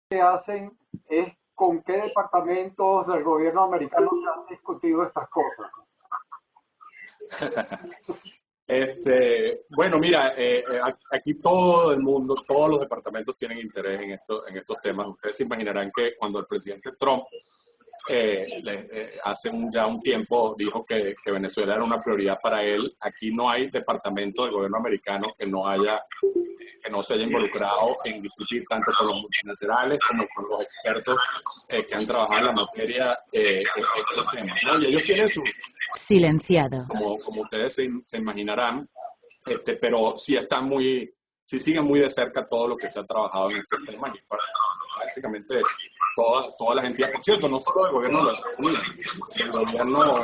que hacen es con qué departamentos del gobierno americano se han discutido estas cosas. Bueno, mira, aquí todo el mundo, todos los departamentos tienen interés en estos temas. Ustedes se imaginarán que cuando el presidente Trump hace ya un tiempo dijo que Venezuela era una prioridad para él, aquí no hay departamento del gobierno americano que no se haya involucrado en discutir tanto con los multilaterales como con los expertos que han trabajado en la materia estos temas, ¿no? Y ellos tienen su, Silenciado. como ustedes se imaginarán, pero sí están sí siguen muy de cerca todo lo que se ha trabajado en estos temas y básicamente todas las entidades, por cierto, no solo del gobierno de los Estados Unidos, del gobierno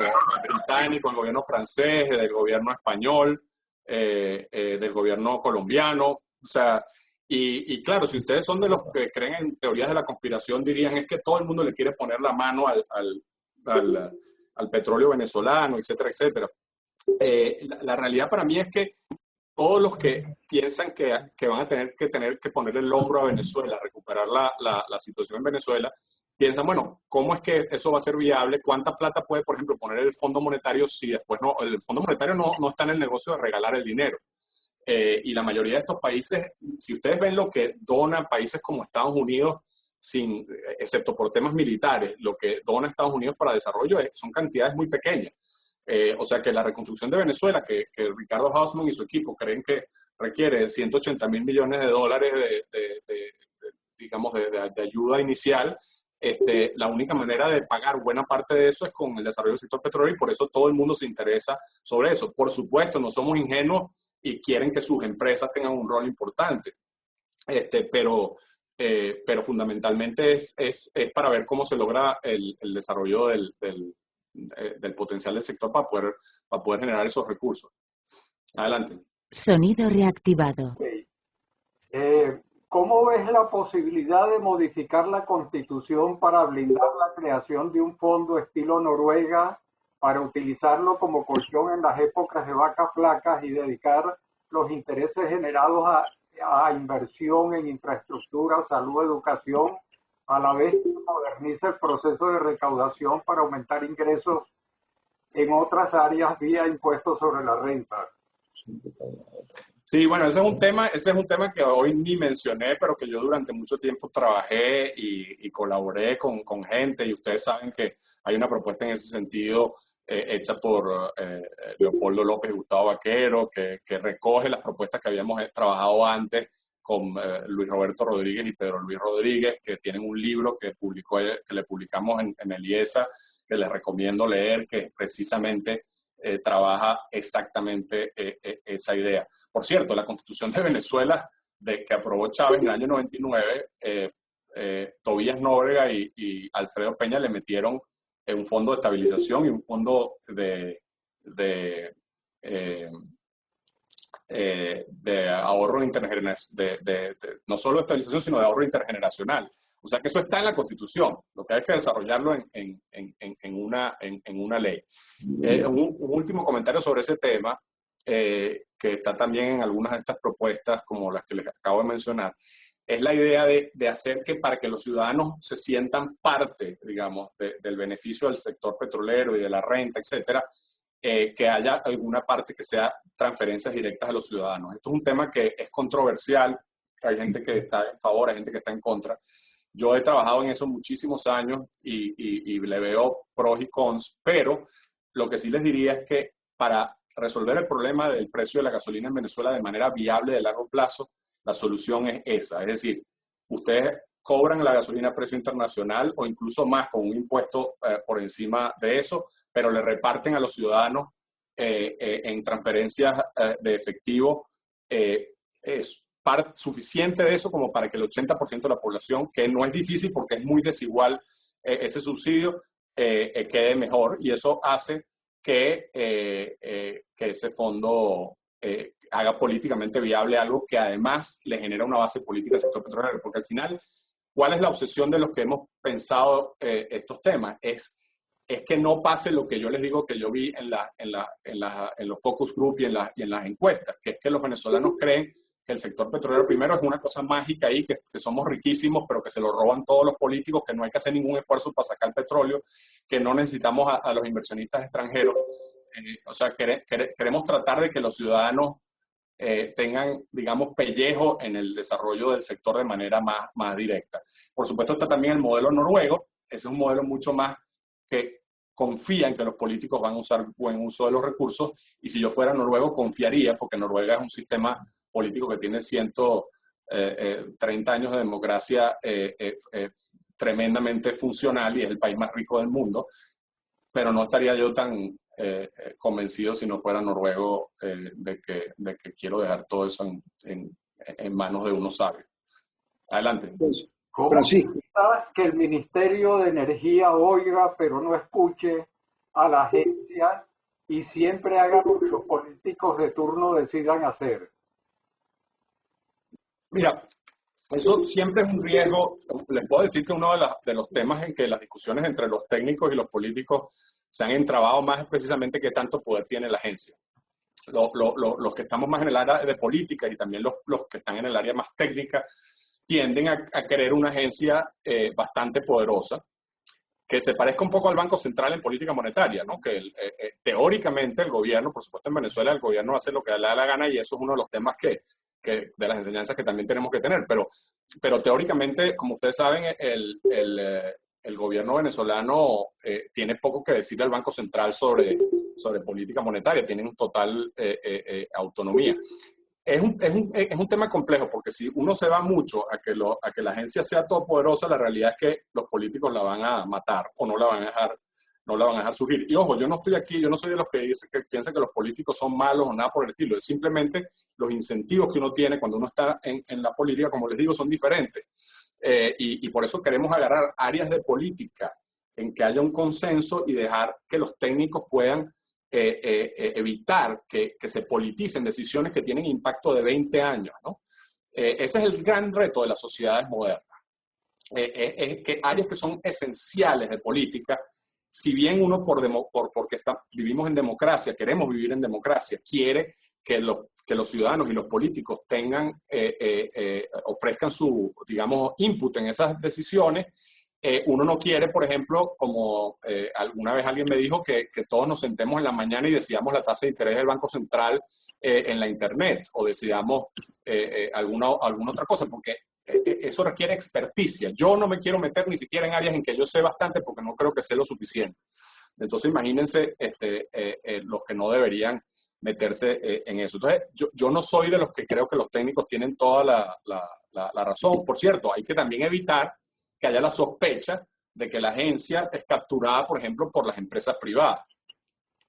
británico, del gobierno francés, del gobierno español, del gobierno colombiano, o sea, y claro, si ustedes son de los que creen en teorías de la conspiración, dirían es que todo el mundo le quiere poner la mano al petróleo venezolano, etcétera, etcétera. La realidad para mí es que todos los que piensan que van a tener que poner el hombro a Venezuela, recuperar la situación en Venezuela, piensan, bueno, ¿cómo es que eso va a ser viable? ¿Cuánta plata puede, por ejemplo, poner el Fondo Monetario si después no, el Fondo Monetario no está en el negocio de regalar el dinero? Y la mayoría de estos países, si ustedes ven lo que donan países como Estados Unidos, excepto por temas militares, lo que dona Estados Unidos para desarrollo son cantidades muy pequeñas. O sea que la reconstrucción de Venezuela, que Ricardo Hausmann y su equipo creen que requiere 180 mil millones de dólares digamos, de ayuda inicial, la única manera de pagar buena parte de eso es con el desarrollo del sector petrolero y por eso todo el mundo se interesa sobre eso. Por supuesto, no somos ingenuos y quieren que sus empresas tengan un rol importante, pero fundamentalmente es para ver cómo se logra el desarrollo del potencial del sector para poder generar esos recursos. Adelante. Sonido reactivado. Okay. ¿Cómo ves la posibilidad de modificar la Constitución para blindar la creación de un fondo estilo Noruega para utilizarlo como colchón en las épocas de vacas flacas y dedicar los intereses generados a inversión en infraestructura, salud, educación, a la vez que moderniza el proceso de recaudación para aumentar ingresos en otras áreas vía impuestos sobre la renta? Sí, bueno, ese es un tema que hoy ni mencioné, pero que yo durante mucho tiempo trabajé y colaboré con gente, y ustedes saben que hay una propuesta en ese sentido hecha por Leopoldo López y Gustavo Vaquero, que recoge las propuestas que habíamos trabajado antes con Luis Roberto Rodríguez y Pedro Luis Rodríguez, que tienen un libro que le publicamos en el IESA, que les recomiendo leer, que precisamente trabaja exactamente esa idea. Por cierto, la Constitución de Venezuela, que aprobó Chávez en el año 99, Tobías Nóbrega y Alfredo Peña le metieron un fondo de estabilización y un fondo de ahorro intergeneracional, no solo de estabilización, sino de ahorro intergeneracional. O sea que eso está en la Constitución, lo que hay que desarrollarlo en una ley. Un último comentario sobre ese tema, que está también en algunas de estas propuestas, como las que les acabo de mencionar, es la idea de hacer que para que los ciudadanos se sientan parte, digamos, del beneficio del sector petrolero y de la renta, etcétera, que haya alguna parte que sea transferencias directas a los ciudadanos. Esto es un tema que es controversial, hay gente que está en favor, hay gente que está en contra. Yo he trabajado en eso muchísimos años y le veo pros y cons, pero lo que sí les diría es que para resolver el problema del precio de la gasolina en Venezuela de manera viable de largo plazo, la solución es esa. Es decir, ustedes cobran la gasolina a precio internacional o incluso más con un impuesto por encima de eso, pero le reparten a los ciudadanos en transferencias de efectivo es suficiente de eso como para que el 80% de la población, que no es difícil porque es muy desigual ese subsidio, quede mejor, y eso hace que ese fondo haga políticamente viable algo que además le genera una base política al sector petrolero, porque al final, ¿cuál es la obsesión de los que hemos pensado estos temas? Es que no pase lo que yo les digo que yo vi en los focus group y en las encuestas, que es que los venezolanos creen que el sector petrolero primero es una cosa mágica ahí, que somos riquísimos, pero que se lo roban todos los políticos, que no hay que hacer ningún esfuerzo para sacar el petróleo, que no necesitamos a los inversionistas extranjeros. O sea, queremos tratar de que los ciudadanos tengan, digamos, pellejo en el desarrollo del sector de manera más directa. Por supuesto está también el modelo noruego. Ese es un modelo mucho más que confía en que los políticos van a usar buen uso de los recursos, y si yo fuera noruego confiaría, porque Noruega es un sistema político que tiene 130 años de democracia tremendamente funcional y es el país más rico del mundo, pero no estaría yo tan convencido si no fuera noruego de que quiero dejar todo eso en manos de unos sabios. Adelante. ¿Cómo Francisco. evita que el Ministerio de Energía oiga pero no escuche a la agencia y siempre haga lo que los políticos de turno decidan hacer? Mira, eso siempre es un riesgo. Les puedo decir que uno de los temas en que las discusiones entre los técnicos y los políticos se han entrabado más es precisamente qué tanto poder tiene la agencia. Los que estamos más en el área de política y también los que están en el área más técnica tienden a querer una agencia bastante poderosa, que se parezca un poco al Banco Central en política monetaria, ¿no? Que teóricamente el gobierno, por supuesto en Venezuela el gobierno hace lo que le da la gana, y eso es uno de los temas que de las enseñanzas que también tenemos que tener, pero teóricamente, como ustedes saben, el gobierno venezolano tiene poco que decirle al Banco Central sobre política monetaria, tienen total autonomía. Es un tema complejo, porque si uno se va mucho a que la agencia sea todopoderosa, la realidad es que los políticos la van a matar o no la van a dejar surgir. Y ojo, yo no estoy aquí, yo no soy de los que piensan que los políticos son malos o nada por el estilo. Es simplemente los incentivos que uno tiene cuando uno está en la política, como les digo, son diferentes. Y por eso queremos agarrar áreas de política en que haya un consenso y dejar que los técnicos puedan evitar que se politicen decisiones que tienen impacto de 20 años, ¿no? Ese es el gran reto de las sociedades modernas. Es que áreas que son esenciales de política, si bien uno porque vivimos en democracia, queremos vivir en democracia, quiere que los ciudadanos y los políticos ofrezcan su, digamos, input en esas decisiones. Uno no quiere, por ejemplo, como alguna vez alguien me dijo, que todos nos sentemos en la mañana y decidamos la tasa de interés del Banco Central en la Internet, o decidamos alguna otra cosa, porque eso requiere experticia. Yo no me quiero meter ni siquiera en áreas en que yo sé bastante, porque no creo que sé lo suficiente. Entonces, imagínense los que no deberían meterse en eso. Entonces, yo no soy de los que creo que los técnicos tienen toda la razón. Por cierto, hay que también evitar que haya la sospecha de que la agencia es capturada, por ejemplo, por las empresas privadas,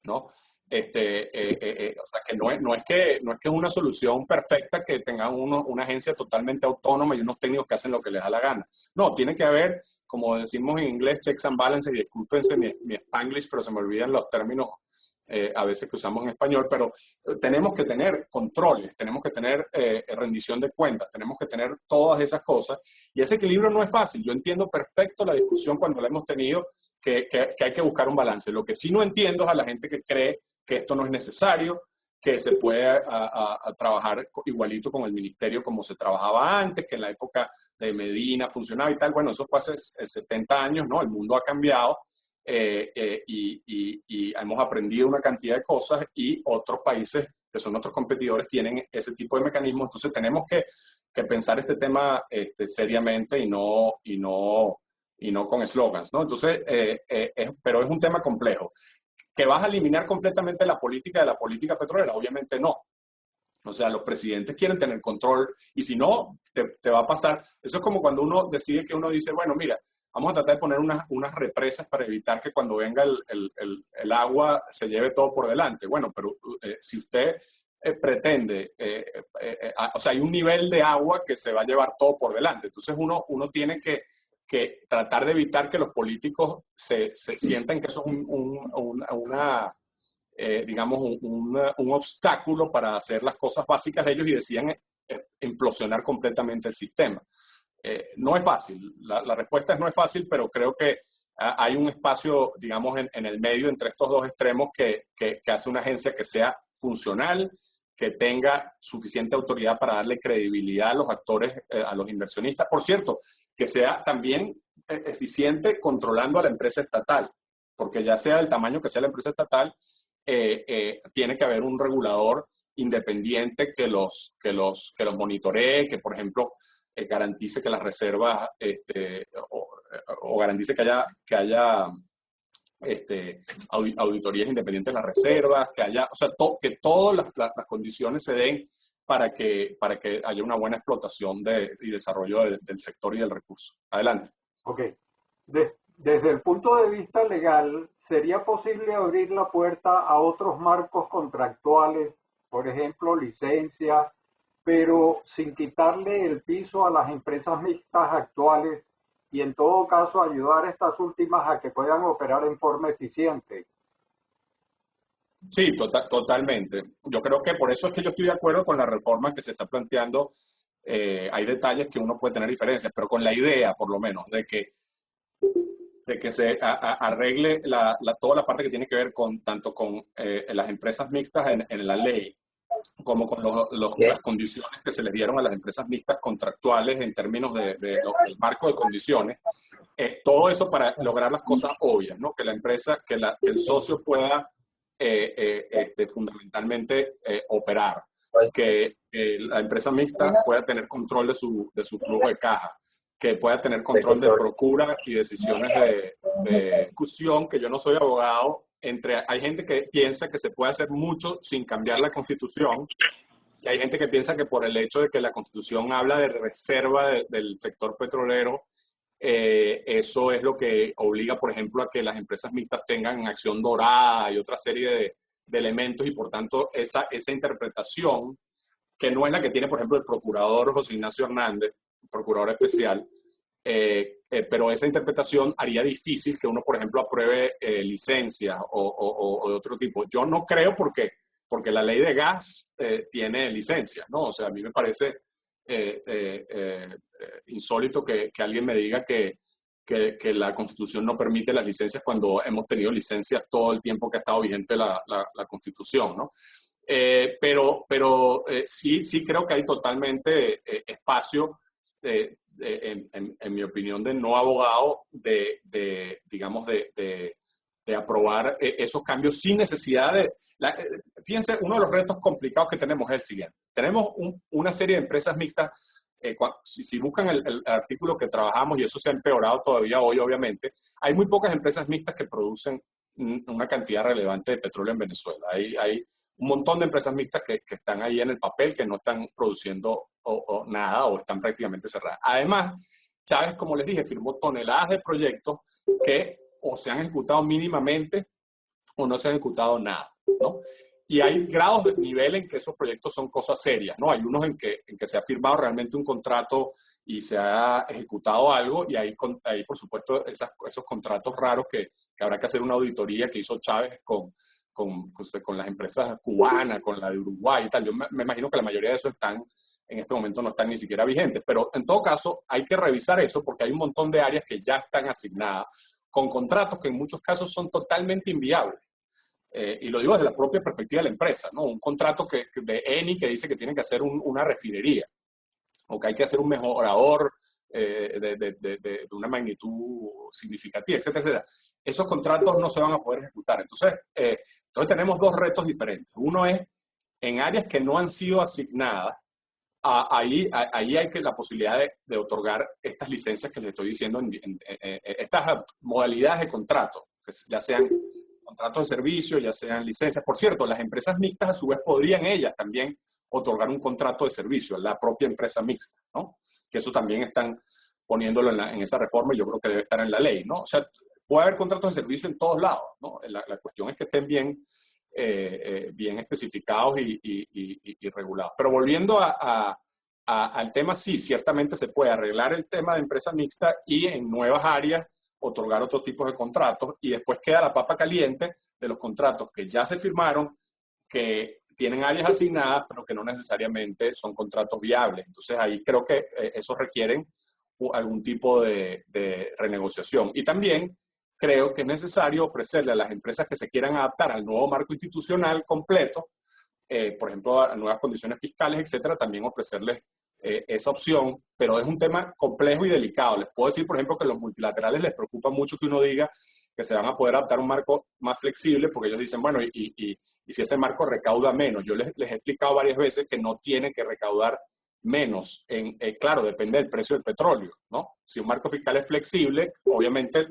¿no? O sea, que no es que es una solución perfecta que tengan una agencia totalmente autónoma y unos técnicos que hacen lo que les da la gana. No, tiene que haber, como decimos en inglés, checks and balances, y discúlpense mi spanglish, pero se me olvidan los términos a veces que usamos en español, pero tenemos que tener controles, tenemos que tener rendición de cuentas, tenemos que tener todas esas cosas, y ese equilibrio no es fácil. Yo entiendo perfecto la discusión cuando la hemos tenido, que hay que buscar un balance. Lo que sí no entiendo es a la gente que cree que esto no es necesario, que se puede a trabajar igualito con el ministerio como se trabajaba antes, que en la época de Medina funcionaba y tal. Bueno, eso fue hace 70 años, ¿no? El mundo ha cambiado. Y hemos aprendido una cantidad de cosas, y otros países que son otros competidores tienen ese tipo de mecanismos. Entonces tenemos que pensar este tema seriamente y no con eslogans, ¿no? Entonces, pero es un tema complejo. ¿Que vas a eliminar completamente la política de la política petrolera? Obviamente no. O sea, los presidentes quieren tener control, y si no, te va a pasar. Eso es como cuando uno decide que uno dice, bueno, mira, vamos a tratar de poner unas represas para evitar que cuando venga el agua se lleve todo por delante. Bueno, pero si usted pretende, o sea, hay un nivel de agua que se va a llevar todo por delante. Entonces uno tiene que tratar de evitar que los políticos se sientan que eso es digamos, un obstáculo para hacer las cosas básicas de ellos, y decidan implosionar completamente el sistema. No es fácil, la respuesta es no es fácil, pero creo que hay un espacio, digamos, en el medio entre estos dos extremos que hace una agencia que sea funcional, que tenga suficiente autoridad para darle credibilidad a los actores, a los inversionistas. Por cierto, que sea también eficiente controlando a la empresa estatal, porque ya sea del tamaño que sea la empresa estatal, tiene que haber un regulador independiente que los monitoree, que por ejemplo garantice que las reservas o garantice que haya auditorías independientes de las reservas, que haya, o sea, que todas las condiciones se den para que haya una buena explotación y desarrollo del sector y del recurso. Adelante. Ok. Desde el punto de vista legal, ¿sería posible abrir la puerta a otros marcos contractuales, por ejemplo, licencia, pero sin quitarle el piso a las empresas mixtas actuales y en todo caso ayudar a estas últimas a que puedan operar en forma eficiente? Sí, totalmente. Yo creo que por eso es que yo estoy de acuerdo con la reforma que se está planteando. Hay detalles que uno puede tener diferencias, pero con la idea, por lo menos, de que se arregle toda la parte que tiene que ver tanto con las empresas mixtas en la ley, como con las condiciones que se le dieron a las empresas mixtas contractuales en términos del marco de condiciones. Todo eso para lograr las cosas obvias, ¿no? Que la empresa, que el socio pueda fundamentalmente operar, que la empresa mixta pueda tener control de su flujo de caja, que pueda tener control de procura y decisiones de discusión, que yo no soy abogado, hay gente que piensa que se puede hacer mucho sin cambiar la Constitución, y hay gente que piensa que por el hecho de que la Constitución habla de reserva del sector petrolero, eso es lo que obliga, por ejemplo, a que las empresas mixtas tengan acción dorada y otra serie de elementos, y por tanto esa interpretación, que no es la que tiene, por ejemplo, el procurador José Ignacio Hernández, procurador especial, pero esa interpretación haría difícil que uno, por ejemplo, apruebe licencias o de otro tipo. Yo no creo porque la ley de gas tiene licencias, ¿no? O sea, a mí me parece insólito que alguien me diga que la Constitución no permite las licencias cuando hemos tenido licencias todo el tiempo que ha estado vigente la Constitución, ¿no? Pero sí creo que hay totalmente espacio, en mi opinión, de no abogado, digamos, de aprobar esos cambios sin necesidad fíjense, uno de los retos complicados que tenemos es el siguiente. Tenemos una serie de empresas mixtas. Si buscan el artículo que trabajamos, y eso se ha empeorado todavía hoy, obviamente, hay muy pocas empresas mixtas que producen una cantidad relevante de petróleo en Venezuela. Hay un montón de empresas mixtas que están ahí en el papel, que no están produciendo nada o están prácticamente cerradas. Además, Chávez, como les dije, firmó toneladas de proyectos que o se han ejecutado mínimamente o no se han ejecutado nada, ¿no? Y hay grados de nivel en que esos proyectos son cosas serias, ¿no? Hay unos en que se ha firmado realmente un contrato y se ha ejecutado algo, y hay por supuesto, esos contratos raros que habrá que hacer una auditoría que hizo Chávez con las empresas cubanas, con la de Uruguay y tal. Yo me imagino que la mayoría de esos en este momento no están ni siquiera vigentes, pero en todo caso hay que revisar eso, porque hay un montón de áreas que ya están asignadas con contratos que en muchos casos son totalmente inviables. Y lo digo desde la propia perspectiva de la empresa, ¿no? Un contrato de Eni que dice que tiene que hacer una refinería, o que hay que hacer un mejorador de una magnitud significativa, etcétera, etcétera. Esos contratos no se van a poder ejecutar. Entonces tenemos dos retos diferentes. Uno es en áreas que no han sido asignadas. Ahí hay la posibilidad de otorgar estas licencias que les estoy diciendo, estas modalidades de contrato, ya sean contratos de servicio, ya sean licencias. Por cierto, las empresas mixtas a su vez podrían ellas también otorgar un contrato de servicio, la propia empresa mixta, ¿no? Que eso también están poniéndolo en esa reforma, y yo creo que debe estar en la ley, ¿no? O sea, puede haber contratos de servicio en todos lados, ¿no? La cuestión es que estén bien especificados y regulados. Pero volviendo al tema, sí, ciertamente se puede arreglar el tema de empresa mixta y en nuevas áreas otorgar otros tipos de contratos, y después queda la papa caliente de los contratos que ya se firmaron, que tienen áreas asignadas, pero que no necesariamente son contratos viables. Entonces ahí creo que esos requieren algún tipo de renegociación. Y también creo que es necesario ofrecerle a las empresas que se quieran adaptar al nuevo marco institucional completo por ejemplo, a nuevas condiciones fiscales, etcétera, también ofrecerles esa opción, pero es un tema complejo y delicado. Les puedo decir, por ejemplo, que a los multilaterales les preocupa mucho que uno diga que se van a poder adaptar a un marco más flexible, porque ellos dicen, bueno, y si ese marco recauda menos. Yo les he explicado varias veces que no tiene que recaudar menos. Claro, depende del precio del petróleo, ¿no? Si un marco fiscal es flexible, obviamente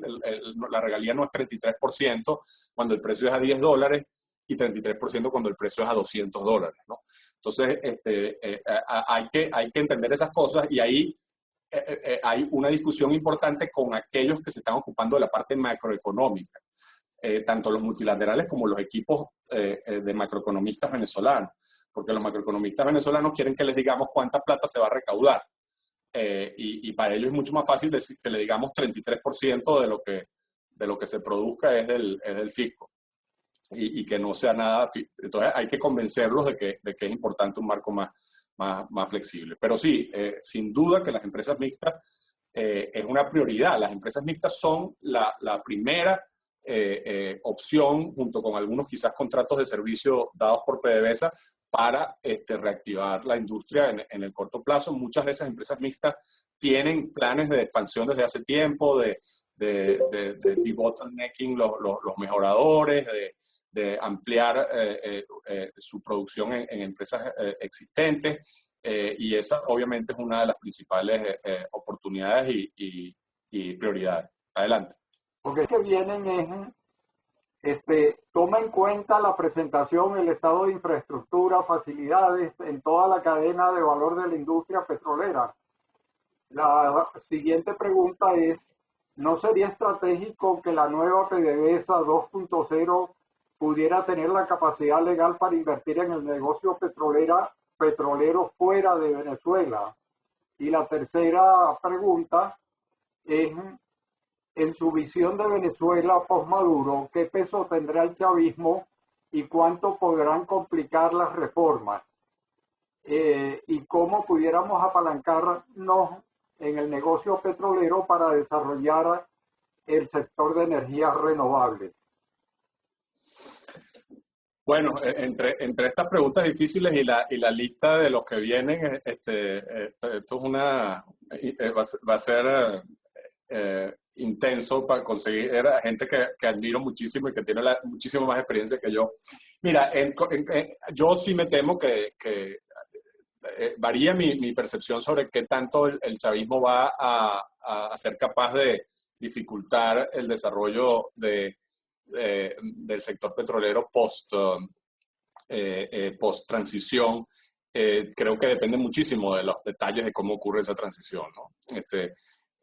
la regalía no es 33% cuando el precio es a $10 y 33% cuando el precio es a $200, ¿no? Entonces, hay que entender esas cosas y ahí hay una discusión importante con aquellos que se están ocupando de la parte macroeconómica, tanto los multilaterales como los equipos de macroeconomistas venezolanos, porque los macroeconomistas venezolanos quieren que les digamos cuánta plata se va a recaudar, y para ellos es mucho más fácil decir que le digamos 33% de lo que se produzca es del fisco. Y que no sea nada. Entonces hay que convencerlos de que es importante un marco más flexible. Pero sí, sin duda que las empresas mixtas es una prioridad. Las empresas mixtas son la primera opción, junto con algunos quizás contratos de servicio dados por PDVSA, para reactivar la industria en el corto plazo. Muchas de esas empresas mixtas tienen planes de expansión desde hace tiempo, de debottlenecking los mejoradores, de ampliar su producción en empresas existentes, y esa obviamente es una de las principales oportunidades y prioridades. Adelante. Porque que vienen es, toma en cuenta la presentación, el estado de infraestructura, facilidades en toda la cadena de valor de la industria petrolera. La siguiente pregunta es, ¿no sería estratégico que la nueva PDVSA 2.0 pudiera tener la capacidad legal para invertir en el negocio petrolero fuera de Venezuela? Y la tercera pregunta es, en su visión de Venezuela post-Maduro, ¿qué peso tendrá el chavismo y cuánto podrán complicar las reformas? Y cómo pudiéramos apalancarnos en el negocio petrolero para desarrollar el sector de energías renovables. Bueno, entre estas preguntas difíciles y la lista de los que vienen, esto es va a ser intenso para conseguir gente que admiro muchísimo y que tiene muchísimo más experiencia que yo. Mira, yo sí me temo que varía mi percepción sobre qué tanto el chavismo va a ser capaz de dificultar el desarrollo del sector petrolero post-transición. Creo que depende muchísimo de los detalles de cómo ocurre esa transición, ¿no?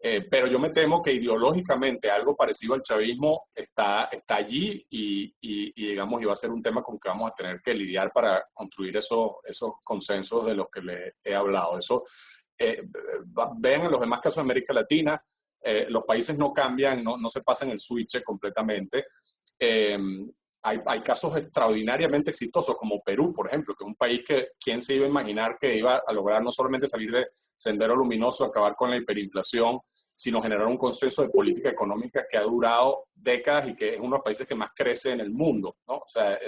Pero yo me temo que ideológicamente algo parecido al chavismo está allí y digamos, va a ser un tema con que vamos a tener que lidiar para construir esos consensos de los que les he hablado. Eso, ven en los demás casos de América Latina, los países no cambian, no se pasan el switch completamente. Hay casos extraordinariamente exitosos como Perú, por ejemplo, que es un país que quién se iba a imaginar que iba a lograr no solamente salir del sendero luminoso, acabar con la hiperinflación, sino generar un consenso de política económica que ha durado décadas y que es uno de los países que más crece en el mundo, ¿no? O sea,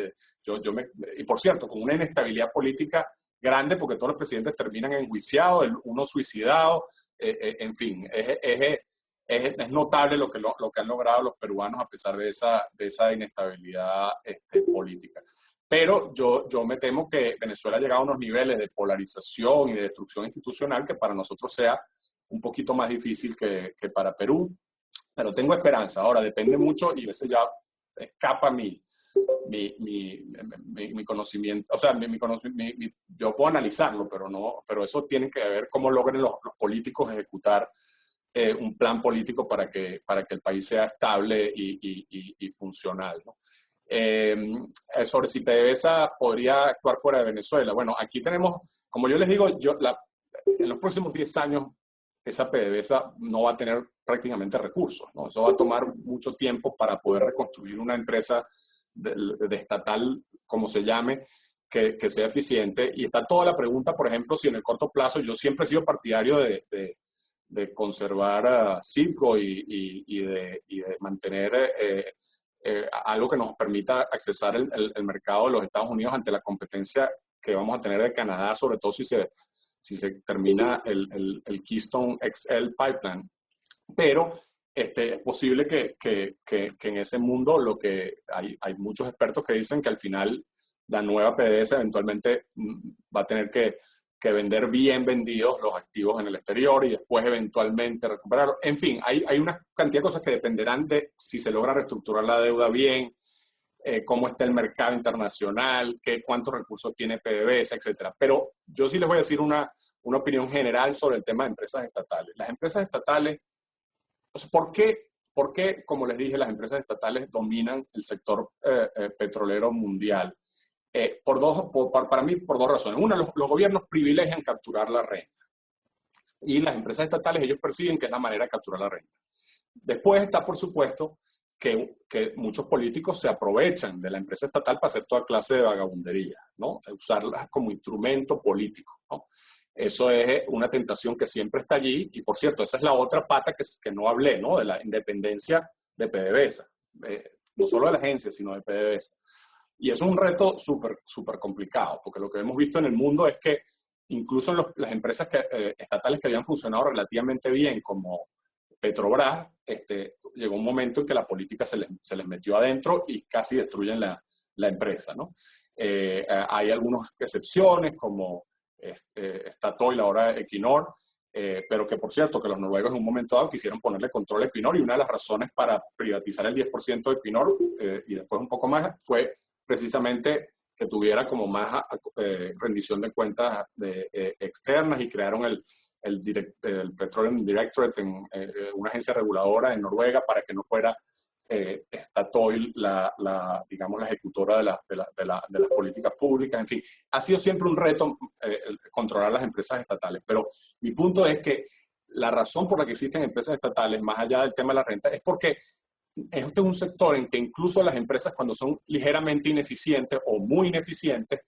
y por cierto, con una inestabilidad política grande, porque todos los presidentes terminan enjuiciados, uno suicidado, en fin, es notable lo que han logrado los peruanos a pesar de esa inestabilidad política. Pero yo me temo que Venezuela ha llegado a unos niveles de polarización y de destrucción institucional que para nosotros sea un poquito más difícil que para Perú. Pero tengo esperanza. Ahora, depende mucho y a veces ya escapa mi conocimiento. O sea, yo puedo analizarlo, pero eso tiene que ver cómo logren los políticos ejecutar un plan político para que el país sea estable y funcional, ¿no? Sobre si PDVSA podría actuar fuera de Venezuela. Bueno, aquí tenemos, como yo les digo, en los próximos 10 años esa PDVSA no va a tener prácticamente recursos, ¿no? Eso va a tomar mucho tiempo para poder reconstruir una empresa de estatal, como se llame, que sea eficiente. Y está toda la pregunta, por ejemplo, si en el corto plazo, yo siempre he sido partidario de conservar a Citgo y de mantener algo que nos permita accesar el mercado de los Estados Unidos ante la competencia que vamos a tener de Canadá, sobre todo si se termina el Keystone XL Pipeline. Pero es posible que en ese mundo hay muchos expertos que dicen que al final la nueva PDVSA eventualmente va a tener que vender bien vendidos los activos en el exterior y después eventualmente recuperarlos. En fin, hay una cantidad de cosas que dependerán de si se logra reestructurar la deuda bien, cómo está el mercado internacional, cuántos recursos tiene PDVSA, etcétera. Pero yo sí les voy a decir una opinión general sobre el tema de empresas estatales. Las empresas estatales, ¿por qué, como les dije, las empresas estatales dominan el sector petrolero mundial? Para mí, por dos razones. Una, los gobiernos privilegian capturar la renta. Y las empresas estatales, ellos persiguen que es la manera de capturar la renta. Después está, por supuesto, que muchos políticos se aprovechan de la empresa estatal para hacer toda clase de vagabundería, ¿no? Usarlas como instrumento político, ¿no? Eso es una tentación que siempre está allí. Y, por cierto, esa es la otra pata que no hablé, ¿no? De la independencia de PDVSA. No solo de la agencia, sino de PDVSA. Y eso es un reto súper complicado, porque lo que hemos visto en el mundo es que incluso en las empresas estatales que habían funcionado relativamente bien, como Petrobras, llegó un momento en que la política se les metió adentro y casi destruyen la empresa, ¿no? Hay algunas excepciones, como Statoil, ahora Equinor, pero que, por cierto, que los noruegos en un momento dado quisieron ponerle control a Equinor, y una de las razones para privatizar el 10% de Equinor y después un poco más fue precisamente que tuviera como más rendición de cuentas externas, y crearon el Petroleum Directorate, una agencia reguladora en Noruega, para que no fuera Statoil digamos, la ejecutora de las políticas públicas. En fin, ha sido siempre un reto controlar las empresas estatales, pero mi punto es que la razón por la que existen empresas estatales, más allá del tema de la renta, es porque este es un sector en que incluso las empresas, cuando son ligeramente ineficientes o muy ineficientes,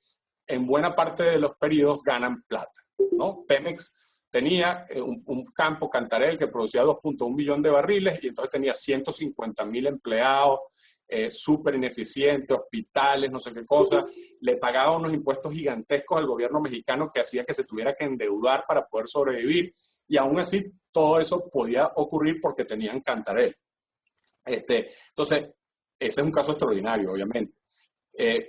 en buena parte de los periodos ganan plata, ¿no? Pemex tenía un campo, Cantarell, que producía 2.1 millones de barriles, y entonces tenía 150,000 empleados, súper ineficientes, hospitales, no sé qué cosa. Le pagaba unos impuestos gigantescos al gobierno mexicano que hacía que se tuviera que endeudar para poder sobrevivir, y aún así todo eso podía ocurrir porque tenían Cantarell. Entonces, ese es un caso extraordinario, obviamente.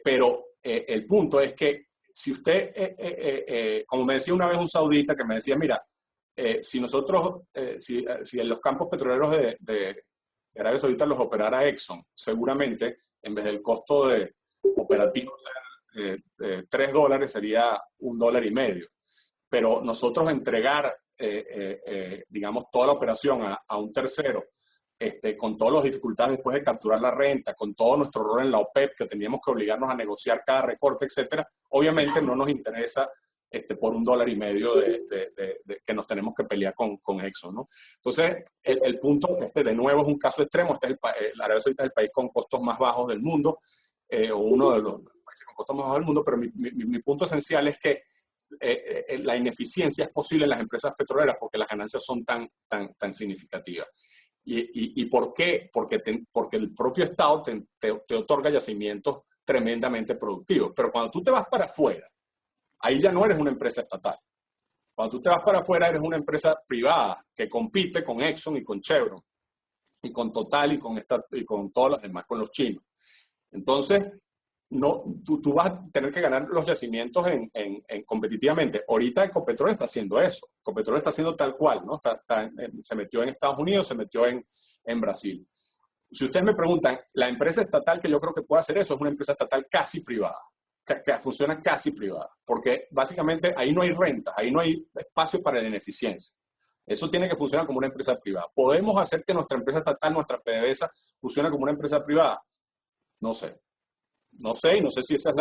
Pero el punto es que si usted, como me decía una vez un saudita que me decía, mira, si nosotros, si en los campos petroleros de Arabia Saudita los operara Exxon, seguramente en vez del costo de operativo ser $3, sería $1.50. Pero nosotros entregar, digamos, toda la operación a un tercero, con todas las dificultades después de capturar la renta, con todo nuestro rol en la OPEP, que teníamos que obligarnos a negociar cada recorte, etcétera, obviamente no nos interesa por $1.50 que nos tenemos que pelear con Exxon, ¿no? Entonces, el punto, de nuevo es un caso extremo. La Arabia Saudita es el país con costos más bajos del mundo, o uno de los países con costos más bajos del mundo, pero mi punto esencial es que la ineficiencia es posible en las empresas petroleras porque las ganancias son tan significativas. ¿Y por qué? Porque el propio Estado te otorga yacimientos tremendamente productivos. Pero cuando tú te vas para afuera, ahí ya no eres una empresa estatal. Cuando tú te vas para afuera, eres una empresa privada que compite con Exxon y con Chevron, y con Total y con todas las demás, con los chinos. Entonces, tú vas a tener que ganar los yacimientos competitivamente. Ahorita Ecopetrol está haciendo eso. Ecopetrol está haciendo tal cual, ¿no? Se metió en Estados Unidos, se metió en Brasil. Si ustedes me preguntan, la empresa estatal que yo creo que puede hacer eso es una empresa estatal casi privada, que funciona casi privada, porque básicamente ahí no hay renta, ahí no hay espacio para la ineficiencia. Eso tiene que funcionar como una empresa privada. ¿Podemos hacer que nuestra empresa estatal, nuestra PDVSA, funcione como una empresa privada? No sé. No sé, y no sé si esa es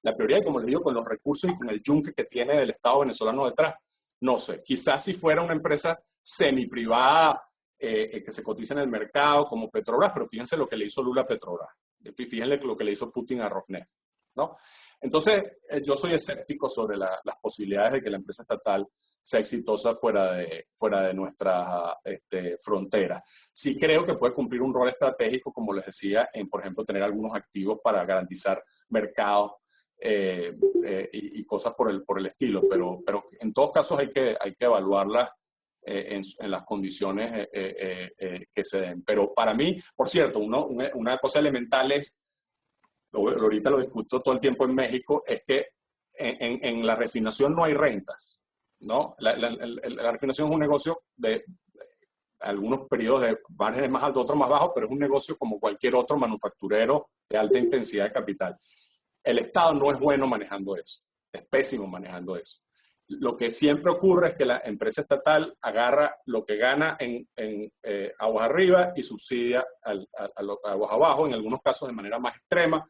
la prioridad, y como les digo, con los recursos y con el yunque que tiene el Estado venezolano detrás, no sé. Quizás si fuera una empresa semiprivada que se cotiza en el mercado como Petrobras, pero fíjense lo que le hizo Lula a Petrobras. Fíjense lo que le hizo Putin a Rosneft. ¿no? Entonces, yo soy escéptico sobre las posibilidades de que la empresa estatal sea exitosa fuera de nuestras fronteras. Sí creo que puede cumplir un rol estratégico, como les decía, en, por ejemplo, tener algunos activos para garantizar mercados y cosas por el estilo, pero en todos casos hay que evaluarlas en las condiciones que se den. Pero para mí, por cierto, una cosa elemental es, ahorita lo discuto todo el tiempo en México, es que en la refinación no hay rentas, ¿no? La refinación es un negocio de algunos periodos de márgenes más altos, otros más bajos, pero es un negocio como cualquier otro manufacturero de alta intensidad de capital. El Estado no es bueno manejando eso, es pésimo manejando eso. Lo que siempre ocurre es que la empresa estatal agarra lo que gana en aguas arriba y subsidia a aguas abajo, en algunos casos de manera más extrema.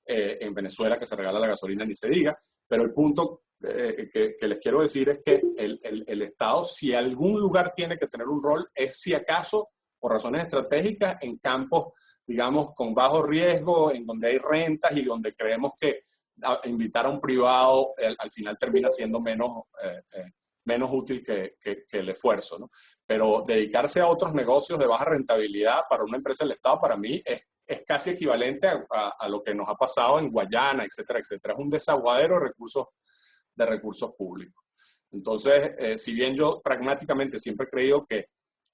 En Venezuela, que se regala la gasolina, ni se diga. Pero el punto que les quiero decir es que el Estado, si algún lugar tiene que tener un rol, es si acaso, por razones estratégicas, en campos, digamos, con bajo riesgo, en donde hay rentas y donde creemos que invitar a un privado al final termina siendo menos útil que el esfuerzo, ¿no? Pero dedicarse a otros negocios de baja rentabilidad para una empresa del Estado, para mí, es casi equivalente a lo que nos ha pasado en Guayana, etcétera, etcétera. Es un desaguadero de recursos públicos. Entonces, si bien yo pragmáticamente siempre he creído que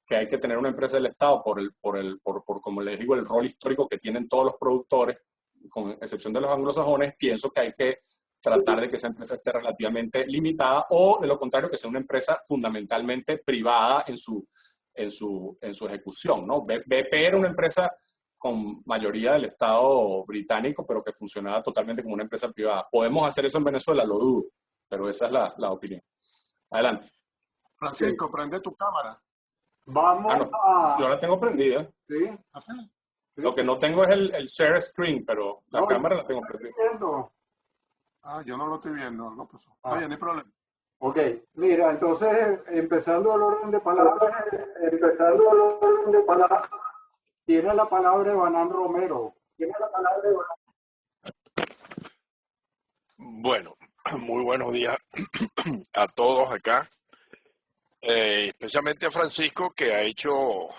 hay que tener una empresa del Estado por como les digo, el rol histórico que tienen todos los productores, con excepción de los anglosajones, pienso que hay que tratar de que esa empresa esté relativamente limitada o, de lo contrario, que sea una empresa fundamentalmente privada en su ejecución, ¿no? BP era una empresa con mayoría del Estado británico, pero que funcionaba totalmente como una empresa privada. ¿Podemos hacer eso en Venezuela? Lo dudo, pero esa es la opinión. Adelante. Francisco, prende tu cámara. Vamos yo la tengo prendida. Sí. ¿Sí? Lo que no tengo es el share screen, pero la cámara la tengo prendida. Yo no lo estoy viendo, algo pasó. Oye, no hay problema. Ok, mira, entonces, empezando el orden de palabras, tiene la palabra Evanán Romero. Bueno, muy buenos días a todos acá, especialmente a Francisco, que ha hecho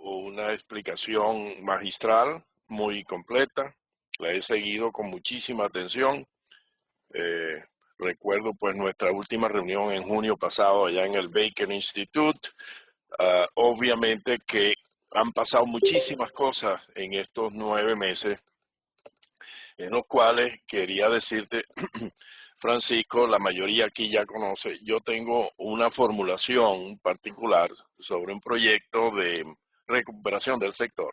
una explicación magistral, muy completa. La he seguido con muchísima atención. Recuerdo pues nuestra última reunión en junio pasado allá en el Baker Institute. Obviamente que han pasado muchísimas cosas en estos 9 meses, en los cuales quería decirte, Francisco, la mayoría aquí ya conoce, yo tengo una formulación particular sobre un proyecto de recuperación del sector.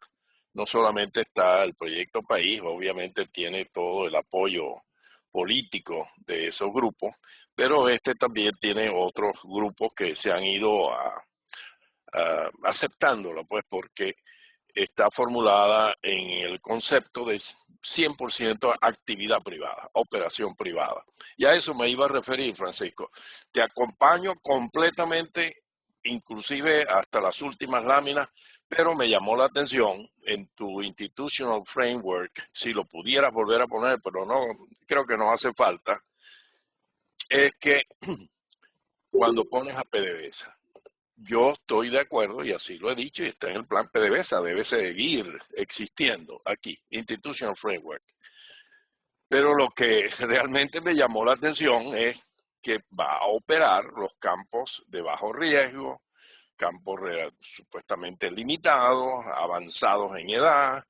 No solamente está el proyecto País, obviamente tiene todo el apoyo político de esos grupos, pero este también tiene otros grupos que se han ido aceptándolo, pues porque está formulada en el concepto de 100% actividad privada, operación privada. Y a eso me iba a referir, Francisco. Te acompaño completamente, inclusive hasta las últimas láminas, pero me llamó la atención en tu Institutional Framework, si lo pudieras volver a poner, pero no, creo que no hace falta, es que cuando pones a PDVSA, yo estoy de acuerdo, y así lo he dicho, y está en el plan PDVSA, debe seguir existiendo aquí, Institutional Framework. Pero lo que realmente me llamó la atención es que va a operar los campos de bajo riesgo, campos supuestamente limitados, avanzados en edad,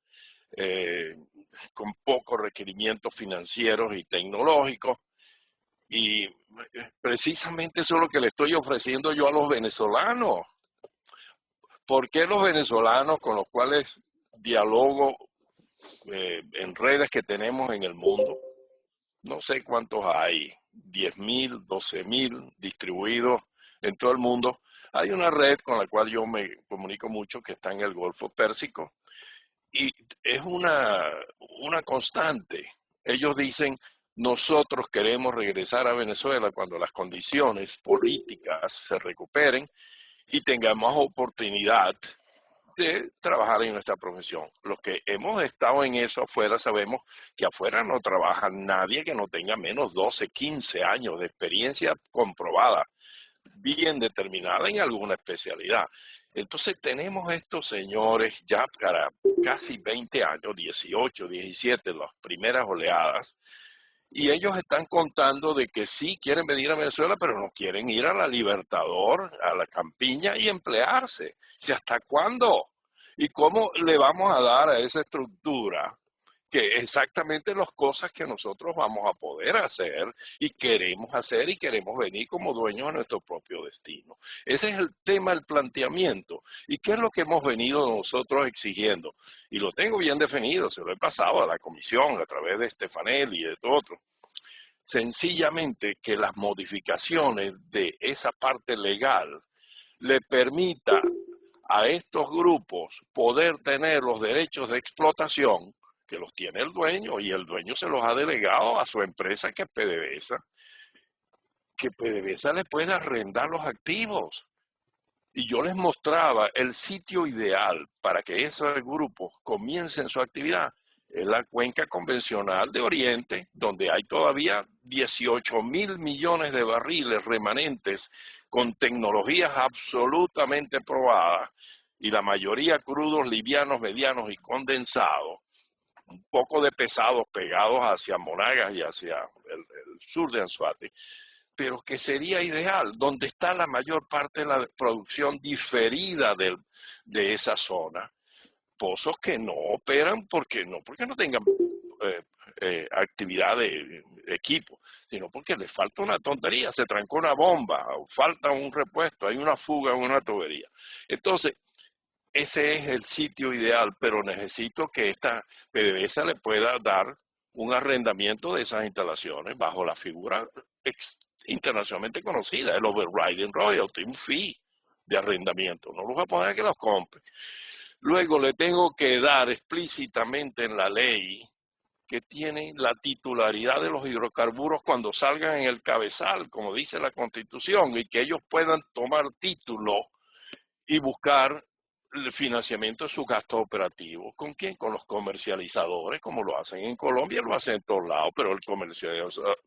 con pocos requerimientos financieros y tecnológicos. Y precisamente eso es lo que le estoy ofreciendo yo a los venezolanos. ¿Por qué los venezolanos con los cuales dialogo en redes que tenemos en el mundo? No sé cuántos hay, 10.000, 12.000 distribuidos en todo el mundo. Hay una red con la cual yo me comunico mucho que está en el Golfo Pérsico y es una constante. Ellos dicen, nosotros queremos regresar a Venezuela cuando las condiciones políticas se recuperen y tengamos oportunidad de trabajar en nuestra profesión. Los que hemos estado en eso afuera sabemos que afuera no trabaja nadie que no tenga menos 12, 15 años de experiencia comprobada, bien determinada en alguna especialidad. Entonces tenemos estos señores ya para casi 20 años, 18, 17, las primeras oleadas, y ellos están contando de que sí quieren venir a Venezuela, pero no quieren ir a la Libertador, a la Campiña y emplearse. ¿Y hasta cuándo? ¿Y cómo le vamos a dar a esa estructura que exactamente las cosas que nosotros vamos a poder hacer y queremos venir como dueños de nuestro propio destino? Ese es el tema, el planteamiento. ¿Y qué es lo que hemos venido nosotros exigiendo? Y lo tengo bien definido, se lo he pasado a la comisión a través de Stefanelli y de otros. Sencillamente que las modificaciones de esa parte legal le permita a estos grupos poder tener los derechos de explotación que los tiene el dueño, y el dueño se los ha delegado a su empresa, que PDVSA le puede arrendar los activos. Y yo les mostraba el sitio ideal para que esos grupos comiencen su actividad. Es la cuenca convencional de Oriente, donde hay todavía 18.000 millones de barriles remanentes con tecnologías absolutamente probadas, y la mayoría crudos, livianos, medianos y condensados, un poco de pesados pegados hacia Monagas y hacia el sur de Anzoátegui, pero que sería ideal, donde está la mayor parte de la producción diferida de esa zona. Pozos que no operan porque no tengan actividad de equipo, sino porque les falta una tontería, se trancó una bomba, o falta un repuesto, hay una fuga en una tubería. Entonces, ese es el sitio ideal, pero necesito que esta PDVSA le pueda dar un arrendamiento de esas instalaciones bajo la figura internacionalmente conocida, el overriding royalty, un fee de arrendamiento. No los voy a poner a que los compre. Luego le tengo que dar explícitamente en la ley que tienen la titularidad de los hidrocarburos cuando salgan en el cabezal, como dice la Constitución, y que ellos puedan tomar título y buscar el financiamiento de sus gastos operativos. ¿Con quién? Con los comercializadores, como lo hacen en Colombia, lo hacen en todos lados, pero el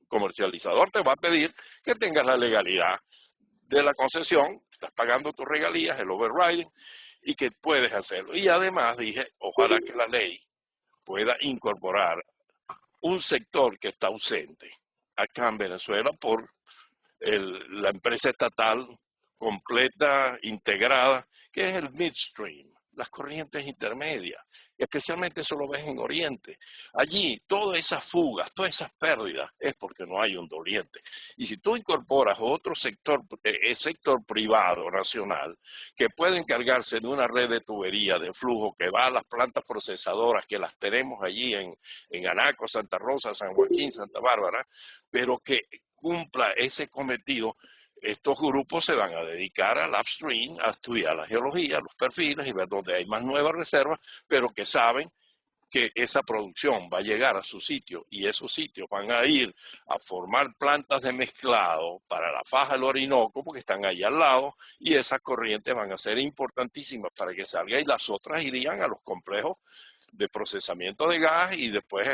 comercializador te va a pedir que tengas la legalidad de la concesión, estás pagando tus regalías, el overriding, y que puedes hacerlo. Y además dije, ojalá que la ley pueda incorporar un sector que está ausente acá en Venezuela por la empresa estatal completa, integrada, que es el midstream, las corrientes intermedias. Especialmente eso lo ves en Oriente. Allí, todas esas fugas, todas esas pérdidas, es porque no hay un doliente. Y si tú incorporas otro sector, el sector privado nacional, que puede encargarse de una red de tubería de flujo que va a las plantas procesadoras, que las tenemos allí en Anaco, Santa Rosa, San Joaquín, Santa Bárbara, pero que cumpla ese cometido, estos grupos se van a dedicar al upstream, a estudiar la geología, los perfiles y ver dónde hay más nuevas reservas, pero que saben que esa producción va a llegar a su sitio, y esos sitios van a ir a formar plantas de mezclado para la faja del Orinoco, porque están ahí al lado, y esas corrientes van a ser importantísimas para que salga, y las otras irían a los complejos de procesamiento de gas y después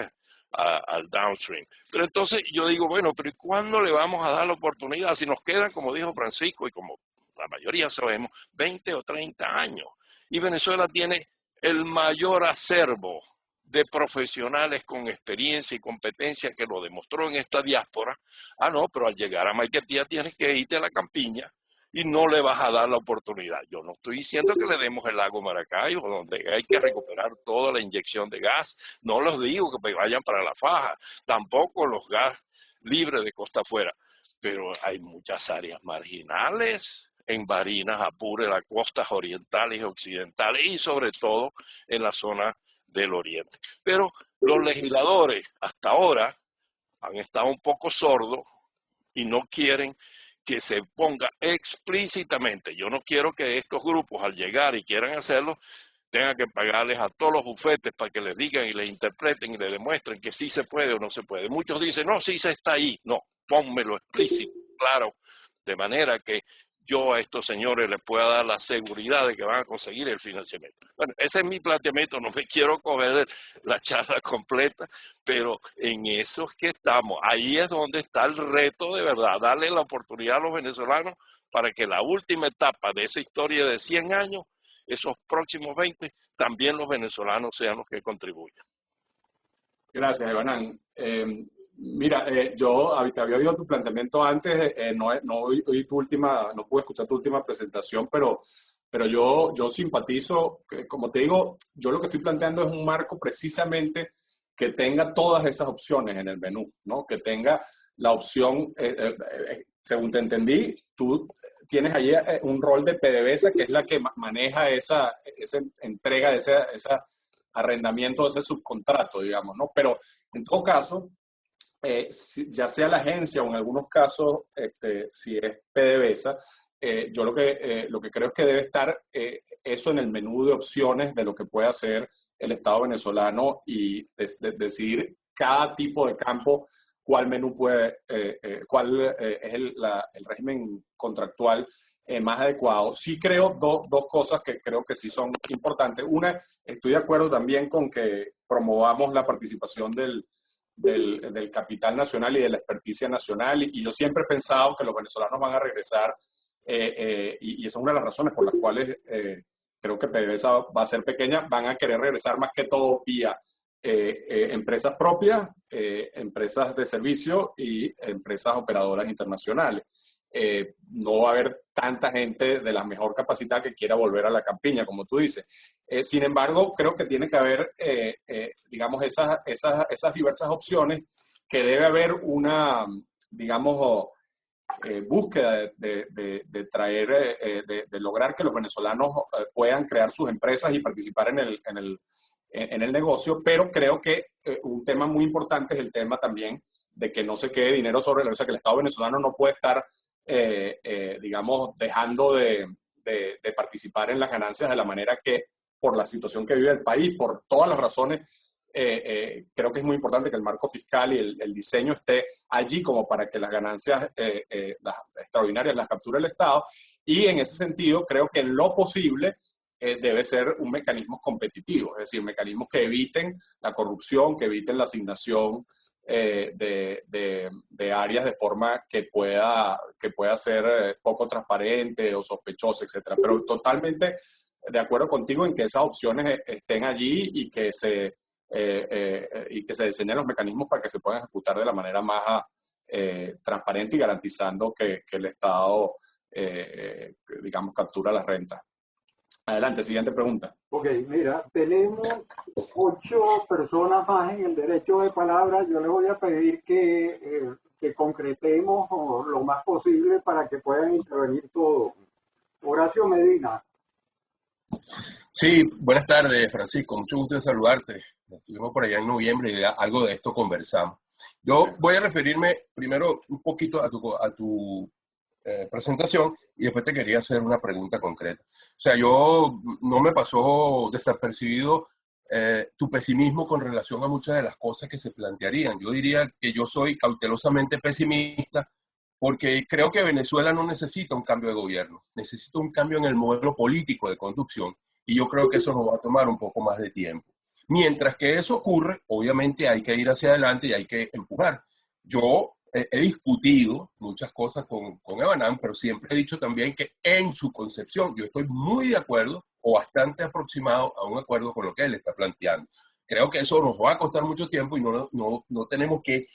al downstream. Pero entonces yo digo, bueno, pero ¿y cuándo le vamos a dar la oportunidad? Si nos quedan, como dijo Francisco, y como la mayoría sabemos, 20 o 30 años. Y Venezuela tiene el mayor acervo de profesionales con experiencia y competencia, que lo demostró en esta diáspora. Ah, no, pero al llegar a Maiquetía tienes que irte a la campiña y no le vas a dar la oportunidad. Yo no estoy diciendo que le demos el lago Maracaibo, donde hay que recuperar toda la inyección de gas. No les digo que vayan para la faja, tampoco los gas libres de costa afuera. Pero hay muchas áreas marginales en Barinas, Apure, las costas orientales y occidentales, y sobre todo en la zona del oriente. Pero los legisladores hasta ahora han estado un poco sordos y no quieren que se ponga explícitamente. Yo no quiero que estos grupos, al llegar y quieran hacerlo, tengan que pagarles a todos los bufetes para que les digan y les interpreten y les demuestren que sí se puede o no se puede. Muchos dicen, no, sí se está ahí. No, pónmelo explícito, claro, de manera que yo a estos señores les pueda dar la seguridad de que van a conseguir el financiamiento. Bueno, ese es mi planteamiento, no me quiero comer la charla completa, pero en eso es que estamos. Ahí es donde está el reto de verdad, darle la oportunidad a los venezolanos para que la última etapa de esa historia de 100 años, esos próximos 20, también los venezolanos sean los que contribuyan. Gracias, Evanán. Mira, yo te había oído tu planteamiento antes, oí tu última, no pude escuchar tu última presentación, pero yo simpatizo, como te digo, yo lo que estoy planteando es un marco precisamente que tenga todas esas opciones en el menú, ¿no? Que tenga la opción, según te entendí, tú tienes ahí un rol de PDVSA que es la que maneja esa entrega de esa arrendamiento de ese subcontrato, digamos, ¿no? Pero en todo caso, ya sea la agencia o en algunos casos, si es PDVSA, yo lo que creo es que debe estar eso en el menú de opciones de lo que puede hacer el Estado venezolano y decidir cada tipo de campo cuál menú cuál es el régimen contractual más adecuado. Sí creo dos cosas que creo que sí son importantes. Una, estoy de acuerdo también con que promovamos la participación del capital nacional y de la experticia nacional, y yo siempre he pensado que los venezolanos van a regresar, y esa es una de las razones por las cuales creo que PDVSA va a ser pequeña, van a querer regresar más que todo vía empresas propias, empresas de servicio y empresas operadoras internacionales. No va a haber tanta gente de la mejor capacidad que quiera volver a la campiña, como tú dices. Sin embargo, creo que tiene que haber, digamos, esas diversas opciones, que debe haber una, digamos, búsqueda de traer, de lograr que los venezolanos puedan crear sus empresas y participar en el negocio, pero creo que un tema muy importante es el tema también de que no se quede dinero sobre la mesa, que el Estado venezolano no puede estar, digamos, dejando de participar en las ganancias de la manera que, por la situación que vive el país, por todas las razones, creo que es muy importante que el marco fiscal y el diseño esté allí como para que las ganancias las extraordinarias las capture el Estado, y en ese sentido creo que en lo posible debe ser un mecanismo competitivo, es decir, mecanismos que eviten la corrupción, que eviten la asignación de áreas de forma que pueda ser poco transparente o sospechosa, etcétera. Pero totalmente de acuerdo contigo en que esas opciones estén allí y que se diseñen los mecanismos para que se puedan ejecutar de la manera más transparente y garantizando que el Estado, digamos, captura las rentas. Adelante, siguiente pregunta. Ok, mira, tenemos 8 personas más en el derecho de palabra. Yo les voy a pedir que concretemos lo más posible para que puedan intervenir todos. Horacio Medina. Sí, buenas tardes, Francisco. Mucho gusto de saludarte. Estuvimos por allá en noviembre y algo de esto conversamos. Yo voy a referirme primero un poquito a tu presentación y después te quería hacer una pregunta concreta. O sea, no me pasó desapercibido tu pesimismo con relación a muchas de las cosas que se plantearían. Yo diría que yo soy cautelosamente pesimista porque creo que Venezuela no necesita un cambio de gobierno, necesita un cambio en el modelo político de conducción, y yo creo que eso nos va a tomar un poco más de tiempo. Mientras que eso ocurre, obviamente hay que ir hacia adelante y hay que empujar. Yo he discutido muchas cosas con Evanán, pero siempre he dicho también que en su concepción yo estoy muy de acuerdo o bastante aproximado a un acuerdo con lo que él está planteando. Creo que eso nos va a costar mucho tiempo y no tenemos que,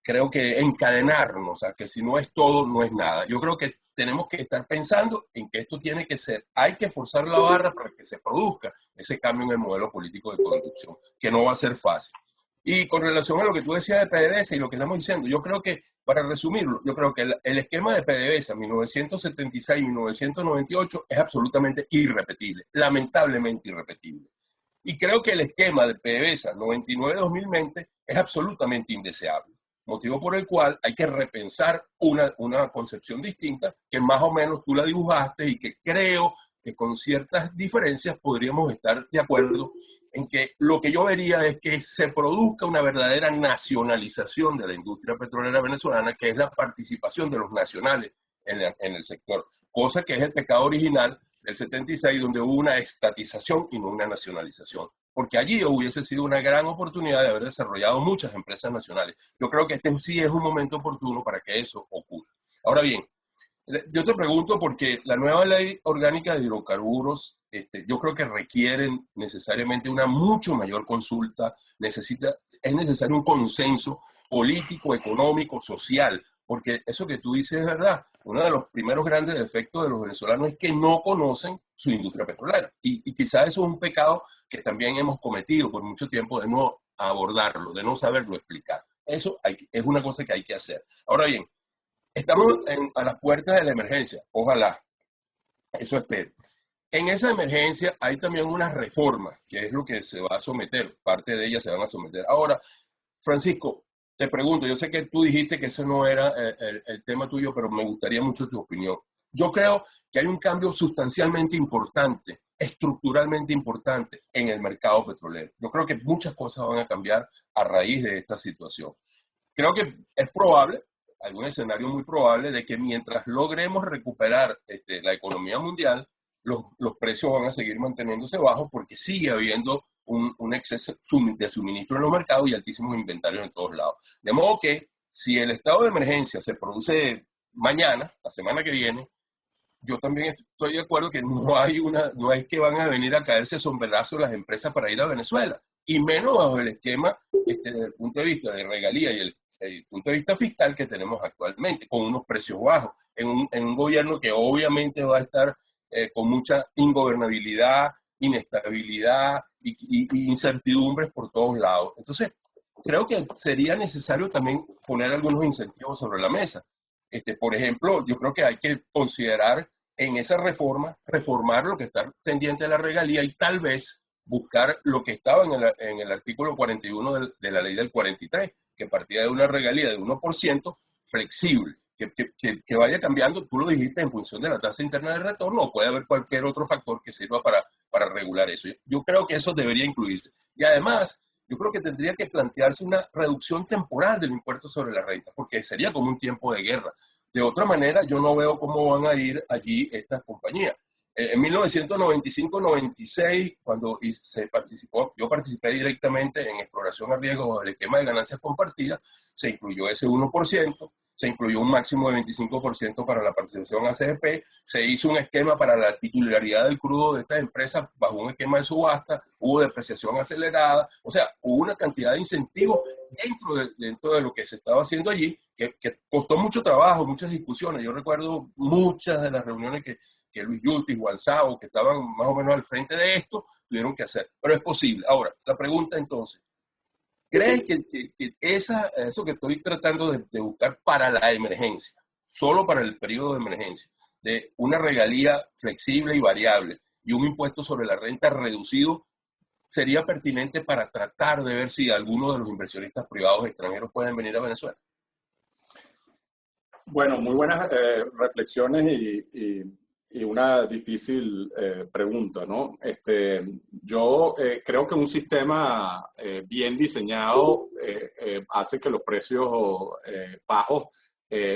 creo que encadenarnos, o sea, que si no es todo, no es nada. Yo creo que tenemos que estar pensando en que esto tiene que ser, hay que forzar la barra para que se produzca ese cambio en el modelo político de conducción, que no va a ser fácil. Y con relación a lo que tú decías de PDVSA y lo que estamos diciendo, yo creo que, para resumirlo, yo creo que el esquema de PDVSA 1976-1998 es absolutamente irrepetible, lamentablemente irrepetible. Y creo que el esquema de PDVSA 99-2020 es absolutamente indeseable, motivo por el cual hay que repensar una concepción distinta que más o menos tú la dibujaste y que creo que con ciertas diferencias podríamos estar de acuerdo en que lo que yo vería es que se produzca una verdadera nacionalización de la industria petrolera venezolana, que es la participación de los nacionales en el sector. cosa que es el pecado original del 76, donde hubo una estatización y no una nacionalización, porque allí hubiese sido una gran oportunidad de haber desarrollado muchas empresas nacionales. Yo creo que este sí es un momento oportuno para que eso ocurra. Ahora bien, yo te pregunto porque la nueva ley orgánica de hidrocarburos, yo creo que requieren necesariamente una mucho mayor consulta, es necesario un consenso político, económico, social, porque eso que tú dices es verdad. Uno de los primeros grandes defectos de los venezolanos es que no conocen su industria petrolera. Y quizás eso es un pecado que también hemos cometido por mucho tiempo de no abordarlo, de no saberlo explicar. Eso es una cosa que hay que hacer. Ahora bien, estamos a las puertas de la emergencia. Ojalá, eso espero. En esa emergencia hay también unas reformas, que es lo que se va a someter. Parte de ellas se van a someter. Ahora, Francisco, te pregunto, yo sé que tú dijiste que ese no era el tema tuyo, pero me gustaría mucho tu opinión. Yo creo que hay un cambio sustancialmente importante, estructuralmente importante en el mercado petrolero. Yo creo que muchas cosas van a cambiar a raíz de esta situación. Creo que es probable, hay un escenario muy probable de que mientras logremos recuperar la economía mundial, los precios van a seguir manteniéndose bajos porque sigue habiendo un exceso de suministro en los mercados y altísimos inventarios en todos lados. De modo que si el estado de emergencia se produce mañana, la semana que viene, yo también estoy de acuerdo que no es que van a venir a caerse sombrerazos las empresas para ir a Venezuela, y menos bajo el esquema desde el punto de vista de regalía y el punto de vista fiscal que tenemos actualmente, con unos precios bajos, en un gobierno que obviamente va a estar con mucha ingobernabilidad, inestabilidad y incertidumbres por todos lados. Entonces, creo que sería necesario también poner algunos incentivos sobre la mesa. Por ejemplo, yo creo que hay que considerar en esa reforma, reformar lo que está pendiente de la regalía y tal vez buscar lo que estaba en el artículo 41 de la ley del 43, que partía de una regalía de 1% flexible, que vaya cambiando, tú lo dijiste, en función de la tasa interna de retorno, o puede haber cualquier otro factor que sirva para regular eso. Yo creo que eso debería incluirse. Y además, yo creo que tendría que plantearse una reducción temporal del impuesto sobre la renta, porque sería como un tiempo de guerra. De otra manera, yo no veo cómo van a ir allí estas compañías. En 1995-96, cuando yo participé directamente en exploración a riesgo del esquema de ganancias compartidas, se incluyó ese 1%, se incluyó un máximo de 25% para la participación ACP, se hizo un esquema para la titularidad del crudo de estas empresas bajo un esquema de subasta, hubo depreciación acelerada, o sea, hubo una cantidad de incentivos dentro de lo que se estaba haciendo allí, que costó mucho trabajo, muchas discusiones. Yo recuerdo muchas de las reuniones que Luis Yutis, Juan Sao, que estaban más o menos al frente de esto, tuvieron que hacer. Pero es posible. Ahora, la pregunta entonces, ¿crees que eso que estoy tratando de buscar para la emergencia, solo para el periodo de emergencia, de una regalía flexible y variable y un impuesto sobre la renta reducido, sería pertinente para tratar de ver si algunos de los inversionistas privados extranjeros pueden venir a Venezuela? Bueno, muy buenas reflexiones y una difícil pregunta, ¿no? Yo creo que un sistema bien diseñado hace que los precios bajos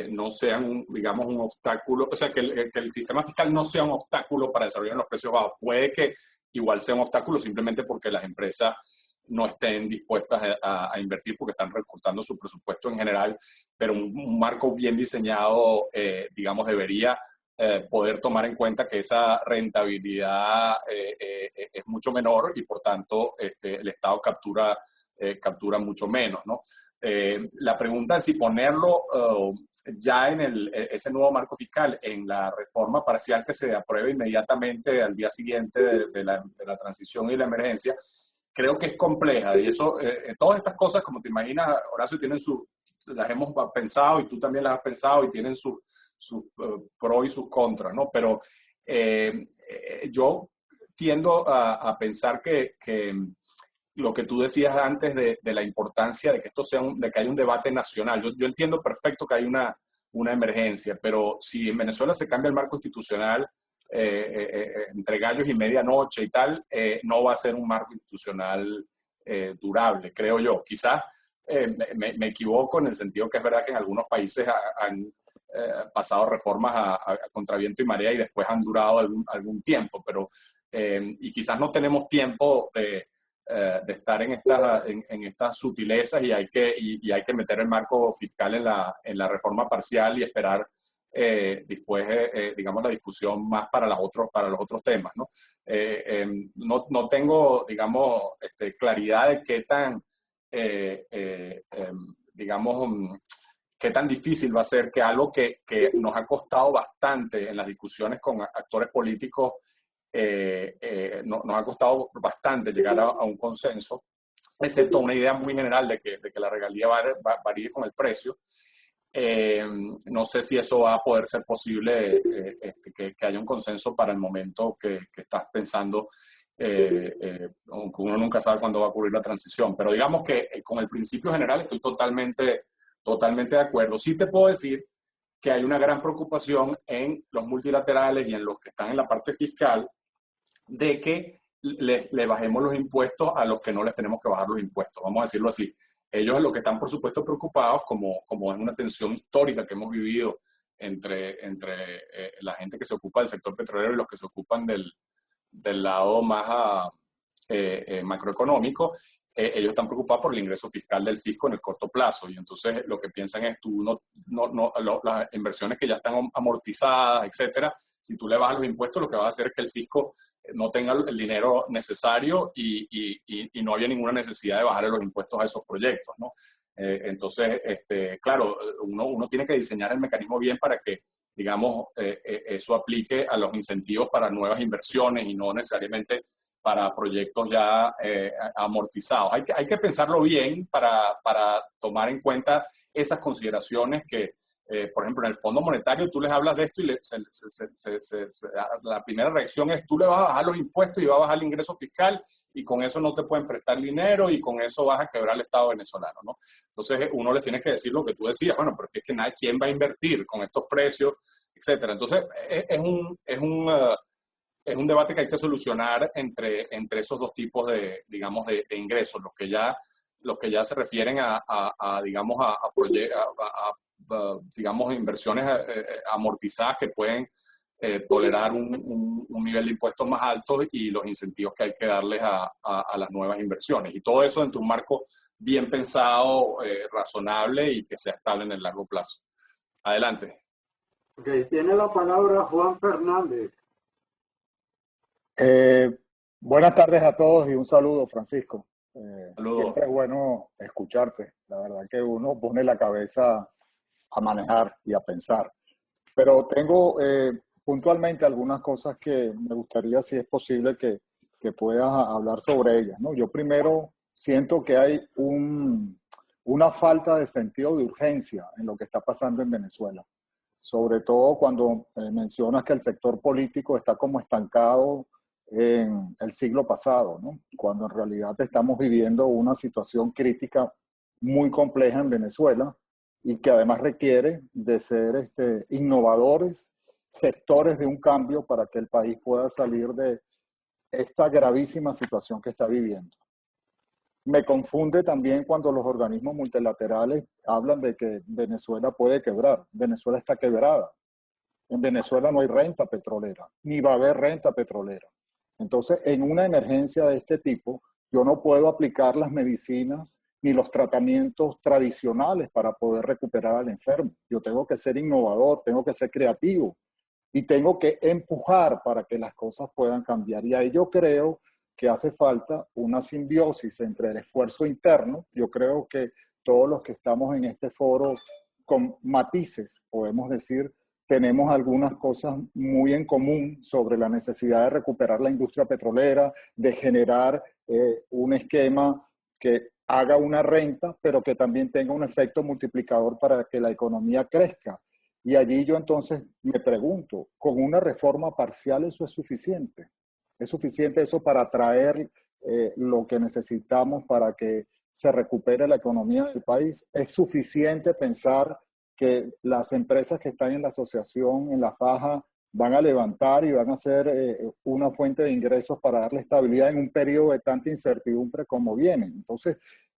no sean, digamos, un obstáculo, o sea, que el sistema fiscal no sea un obstáculo para desarrollar los precios bajos. Puede que igual sea un obstáculo simplemente porque las empresas no estén dispuestas a invertir porque están recortando su presupuesto en general, pero un marco bien diseñado, digamos, debería poder tomar en cuenta que esa rentabilidad es mucho menor y por tanto el Estado captura mucho menos, ¿no? La pregunta es si ponerlo ya en ese nuevo marco fiscal, en la reforma parcial que se apruebe inmediatamente al día siguiente de la transición y la emergencia, creo que es compleja. Y eso, todas estas cosas, como te imaginas, Horacio, las hemos pensado y tú también las has pensado y tienen sus pros y sus contras, ¿no? Pero yo tiendo a pensar que lo que tú decías antes de la importancia de que esto de que haya un debate nacional. Yo entiendo perfecto que hay una emergencia, pero si en Venezuela se cambia el marco institucional entre gallos y medianoche y tal, no va a ser un marco institucional durable, creo yo. Quizás me equivoco en el sentido que es verdad que en algunos países pasado reformas a contraviento y marea y después han durado algún tiempo, pero y quizás no tenemos tiempo de estar en estas sutilezas y hay que meter el marco fiscal en la reforma parcial y esperar después, digamos, la discusión más para los otros temas, ¿no? No tengo, digamos, claridad de qué tan, digamos, qué tan difícil va a ser que algo que nos ha costado bastante en las discusiones con actores políticos, nos ha costado bastante llegar a un consenso, excepto una idea muy general de que la regalía varíe con el precio. No sé si eso va a poder ser posible, que haya un consenso para el momento que estás pensando, aunque uno nunca sabe cuándo va a ocurrir la transición, pero digamos que con el principio general estoy totalmente de acuerdo. Sí te puedo decir que hay una gran preocupación en los multilaterales y en los que están en la parte fiscal de que le bajemos los impuestos a los que no les tenemos que bajar los impuestos, vamos a decirlo así. Ellos es lo que están, por supuesto, preocupados, como es una tensión histórica que hemos vivido entre la gente que se ocupa del sector petrolero y los que se ocupan del lado más macroeconómico. Ellos están preocupados por el ingreso fiscal del fisco en el corto plazo y entonces lo que piensan es las inversiones que ya están amortizadas, etcétera, si tú le bajas los impuestos lo que va a hacer es que el fisco no tenga el dinero necesario y no había ninguna necesidad de bajarle los impuestos a esos proyectos, ¿no? Entonces, claro, uno tiene que diseñar el mecanismo bien para que, digamos, eso aplique a los incentivos para nuevas inversiones y no necesariamente para proyectos ya amortizados. Hay que pensarlo bien para tomar en cuenta esas consideraciones que, por ejemplo, en el Fondo Monetario tú les hablas de esto y la primera reacción es tú le vas a bajar los impuestos y vas a bajar el ingreso fiscal y con eso no te pueden prestar dinero y con eso vas a quebrar el Estado venezolano, ¿no? Entonces uno les tiene que decir lo que tú decías, bueno, pero es que ¿quién va a invertir con estos precios, etcétera? Entonces es un debate que hay que solucionar entre esos dos tipos de, digamos, de ingresos, los que ya se refieren digamos, digamos, inversiones amortizadas que pueden tolerar un nivel de impuestos más alto y los incentivos que hay que darles a las nuevas inversiones. Y todo eso dentro de un marco bien pensado, razonable y que sea estable en el largo plazo. Adelante. Okay, tiene la palabra Juan Fernández. Buenas tardes a todos y un saludo, Francisco. Saludos. Siempre es bueno escucharte. La verdad que uno pone la cabeza a manejar y a pensar. Pero tengo puntualmente algunas cosas que me gustaría, si es posible, que puedas hablar sobre ellas, ¿no? Yo primero siento que hay una falta de sentido de urgencia en lo que está pasando en Venezuela. Sobre todo cuando mencionas que el sector político está como estancado en el siglo pasado, ¿no? Cuando en realidad estamos viviendo una situación crítica muy compleja en Venezuela y que además requiere de ser innovadores, gestores de un cambio para que el país pueda salir de esta gravísima situación que está viviendo. Me confunde también cuando los organismos multilaterales hablan de que Venezuela puede quebrar. Venezuela está quebrada. En Venezuela no hay renta petrolera, ni va a haber renta petrolera. Entonces, en una emergencia de este tipo, yo no puedo aplicar las medicinas ni los tratamientos tradicionales para poder recuperar al enfermo. Yo tengo que ser innovador, tengo que ser creativo y tengo que empujar para que las cosas puedan cambiar. Y ahí yo creo que hace falta una simbiosis entre el esfuerzo interno. Yo creo que todos los que estamos en este foro con matices, podemos decir, tenemos algunas cosas muy en común sobre la necesidad de recuperar la industria petrolera, de generar un esquema que haga una renta, pero que también tenga un efecto multiplicador para que la economía crezca. Y allí yo entonces me pregunto, ¿con una reforma parcial eso es suficiente? ¿Es suficiente eso para atraer lo que necesitamos para que se recupere la economía del país? ¿Es suficiente pensar que las empresas que están en la asociación, en la faja, van a levantar y van a ser una fuente de ingresos para darle estabilidad en un periodo de tanta incertidumbre como viene? Entonces,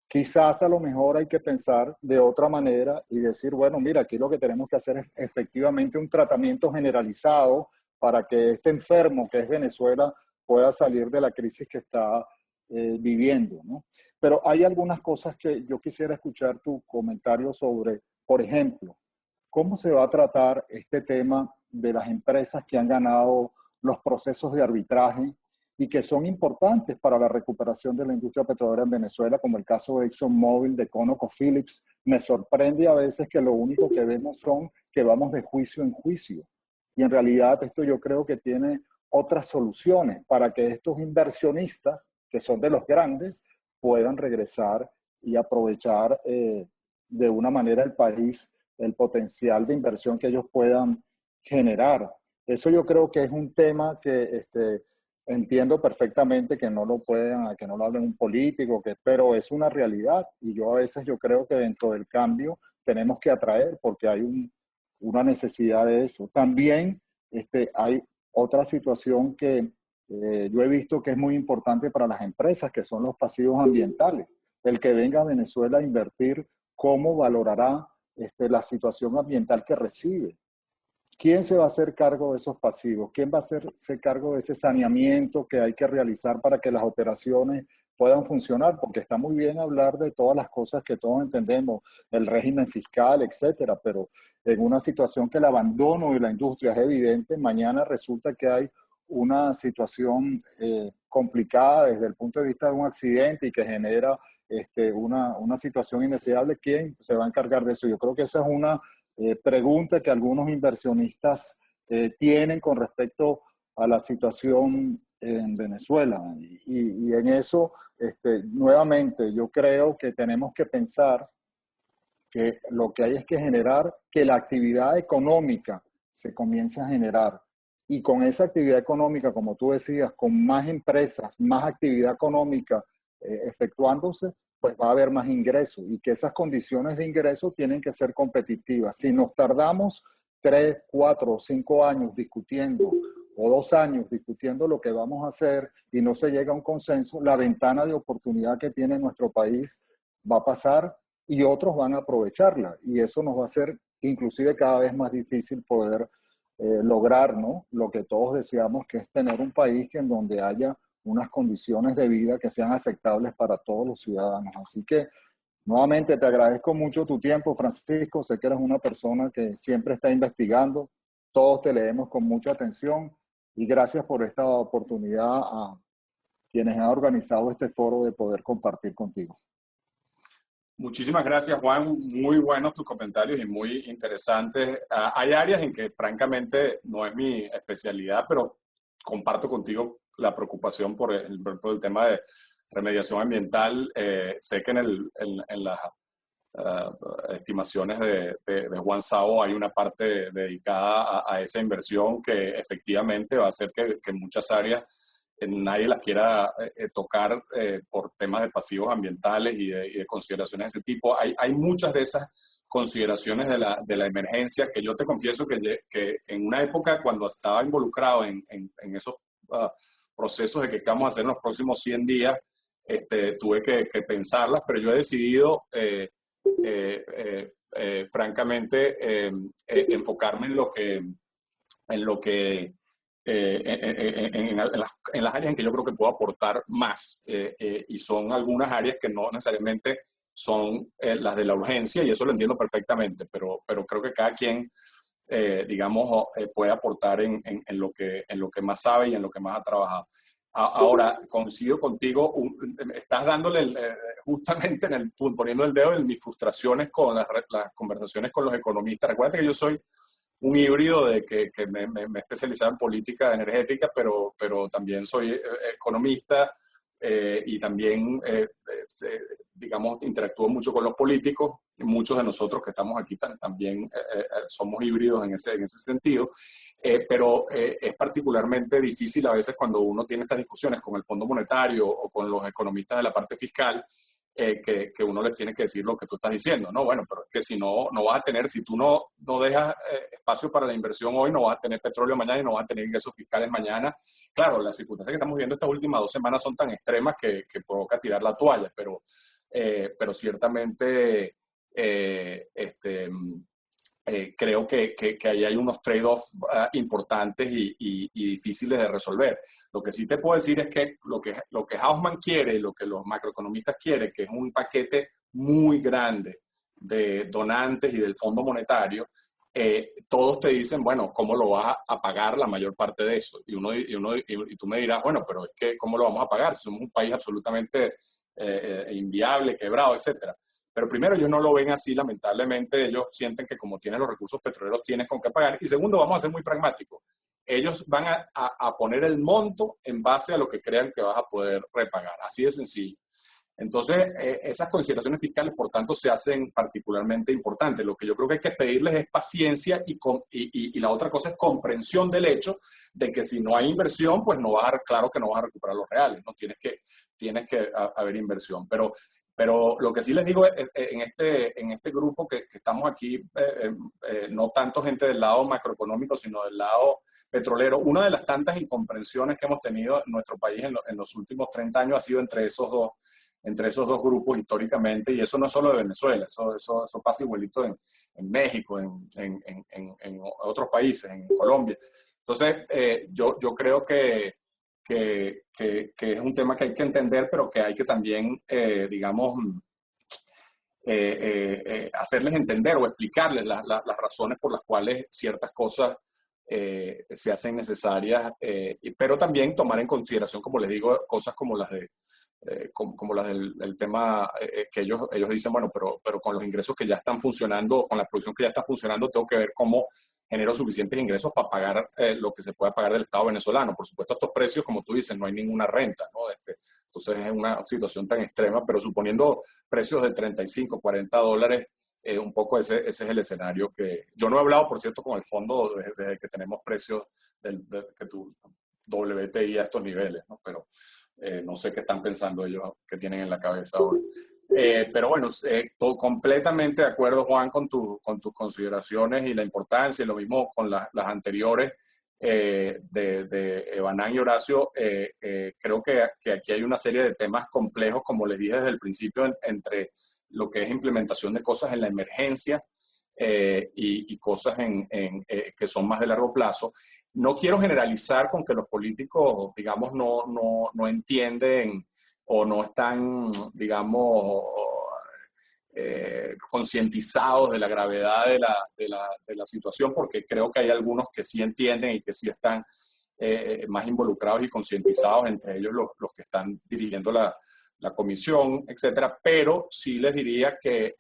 Quizás a lo mejor hay que pensar de otra manera y decir, bueno, mira, aquí lo que tenemos que hacer es efectivamente un tratamiento generalizado para que este enfermo que es Venezuela pueda salir de la crisis que está viviendo, ¿no? Pero hay algunas cosas que yo quisiera escuchar tu comentario sobre, por ejemplo, ¿cómo se va a tratar este tema de las empresas que han ganado los procesos de arbitraje y que son importantes para la recuperación de la industria petrolera en Venezuela, como el caso de ExxonMobil, de ConocoPhillips? Me sorprende a veces que lo único que vemos son que vamos de juicio en juicio. Y en realidad esto yo creo que tiene otras soluciones para que estos inversionistas, que son de los grandes, puedan regresar y aprovechar de una manera el país, el potencial de inversión que ellos puedan generar. Eso yo creo que es un tema que entiendo perfectamente que no lo puedan, que no lo hablen un político, pero es una realidad y yo a veces yo creo que dentro del cambio tenemos que atraer porque hay una necesidad de eso. También hay otra situación que yo he visto que es muy importante para las empresas, que son los pasivos ambientales. El que venga a Venezuela a invertir, ¿cómo valorará la situación ambiental que recibe? ¿Quién se va a hacer cargo de esos pasivos? ¿Quién va a hacerse cargo de ese saneamiento que hay que realizar para que las operaciones puedan funcionar? Porque está muy bien hablar de todas las cosas que todos entendemos, el régimen fiscal, etcétera, pero en una situación que el abandono de la industria es evidente, mañana resulta que hay una situación complicada desde el punto de vista de un accidente y que genera una situación indeseable. ¿Quién se va a encargar de eso? Yo creo que esa es una pregunta que algunos inversionistas tienen con respecto a la situación en Venezuela. Y en eso, nuevamente, yo creo que tenemos que pensar que lo que hay es que generar que la actividad económica se comience a generar. Y con esa actividad económica, como tú decías, con más empresas, más actividad económica efectuándose, pues va a haber más ingresos y que esas condiciones de ingreso tienen que ser competitivas. Si nos tardamos 3, 4 o 5 años discutiendo o 2 años discutiendo lo que vamos a hacer y no se llega a un consenso, la ventana de oportunidad que tiene nuestro país va a pasar y otros van a aprovecharla y eso nos va a hacer inclusive cada vez más difícil poder lograr, ¿no?, lo que todos deseamos, que es tener un país que en donde haya unas condiciones de vida que sean aceptables para todos los ciudadanos. Así que, nuevamente, te agradezco mucho tu tiempo, Francisco. Sé que eres una persona que siempre está investigando. Todos te leemos con mucha atención y gracias por esta oportunidad a quienes han organizado este foro de poder compartir contigo. Muchísimas gracias, Juan. Muy buenos tus comentarios y muy interesantes. Hay áreas en que, francamente, no es mi especialidad, pero comparto contigo la preocupación por el tema de remediación ambiental. Sé que en las estimaciones de Juan Sao hay una parte dedicada a esa inversión que efectivamente va a hacer que muchas áreas nadie las quiera tocar por temas de pasivos ambientales y de consideraciones de ese tipo. Hay muchas de esas consideraciones de la emergencia que yo te confieso que en una época cuando estaba involucrado en esos procesos de qué vamos a hacer en los próximos 100 días, tuve que pensarlas, pero yo he decidido francamente enfocarme en las áreas en que yo creo que puedo aportar más y son algunas áreas que no necesariamente son las de la urgencia y eso lo entiendo perfectamente, pero creo que cada quien digamos puede aportar en lo que más sabe y en lo que más ha trabajado. Ahora, coincido contigo, estás dándole justamente poniendo el dedo en mis frustraciones con las conversaciones con los economistas. Recuerda que yo soy un híbrido de que me he especializado en política energética, pero también soy economista y también, digamos, interactúo mucho con los políticos. Muchos de nosotros que estamos aquí también somos híbridos en ese sentido. Pero es particularmente difícil a veces cuando uno tiene estas discusiones con el Fondo Monetario o con los economistas de la parte fiscal, que uno les tiene que decir lo que tú estás diciendo, ¿no? Bueno, pero es que si no vas a tener, si tú no dejas espacio para la inversión hoy, no vas a tener petróleo mañana y no vas a tener ingresos fiscales mañana. Claro, las circunstancias que estamos viendo estas últimas 2 semanas son tan extremas que provoca tirar la toalla, pero pero ciertamente creo que ahí hay unos trade-offs importantes y difíciles de resolver. Lo que sí te puedo decir es que lo que Hausman quiere y lo que los macroeconomistas quieren, que es un paquete muy grande de donantes y del Fondo Monetario, todos te dicen, bueno, ¿cómo lo vas a pagar la mayor parte de eso? Y tú me dirás, bueno, pero es que ¿cómo lo vamos a pagar? Si somos un país absolutamente inviable, quebrado, etcétera. Pero primero, ellos no lo ven así, lamentablemente. Ellos sienten que como tienen los recursos petroleros, tienes con qué pagar. Y segundo, vamos a ser muy pragmáticos. Ellos van a poner el monto en base a lo que crean que vas a poder repagar. Así de sencillo. Entonces, esas consideraciones fiscales, por tanto, se hacen particularmente importantes. Lo que yo creo que hay que pedirles es paciencia y la otra cosa es comprensión del hecho de que si no hay inversión, pues claro que no vas a recuperar los reales, ¿no? Tienes que haber inversión. Pero lo que sí les digo en este grupo que estamos aquí, no tanto gente del lado macroeconómico, sino del lado petrolero, una de las tantas incomprensiones que hemos tenido en nuestro país en los últimos 30 años ha sido entre esos dos grupos históricamente, y eso no es solo de Venezuela, eso pasa igualito en México, en otros países, en Colombia. Entonces, yo creo que es un tema que hay que entender, pero que hay que también, digamos, hacerles entender o explicarles las razones por las cuales ciertas cosas se hacen necesarias, pero también tomar en consideración, como les digo, cosas como las del tema que ellos dicen, bueno, pero con los ingresos que ya están funcionando, con la producción que ya está funcionando, tengo que ver cómo genero suficientes ingresos para pagar lo que se pueda pagar del Estado venezolano. Por supuesto, a estos precios, como tú dices, no hay ninguna renta, ¿no? Entonces es una situación tan extrema, pero suponiendo precios de 35, 40 dólares, un poco ese es el escenario que... Yo no he hablado, por cierto, con el fondo desde que tenemos precios que tu WTI a estos niveles, ¿no? Pero no sé qué están pensando ellos, qué tienen en la cabeza ahora. Pero bueno, completamente de acuerdo, Juan, con tus consideraciones y la importancia, y lo mismo con las anteriores de Evanán y Horacio. Creo que aquí hay una serie de temas complejos, como les dije desde el principio, entre lo que es implementación de cosas en la emergencia y cosas que son más de largo plazo. No quiero generalizar con que los políticos, digamos, no entienden o no están, digamos, concientizados de la gravedad de la situación, porque creo que hay algunos que sí entienden y que sí están más involucrados y concientizados, entre ellos los que están dirigiendo la comisión, etcétera. Pero sí les diría que,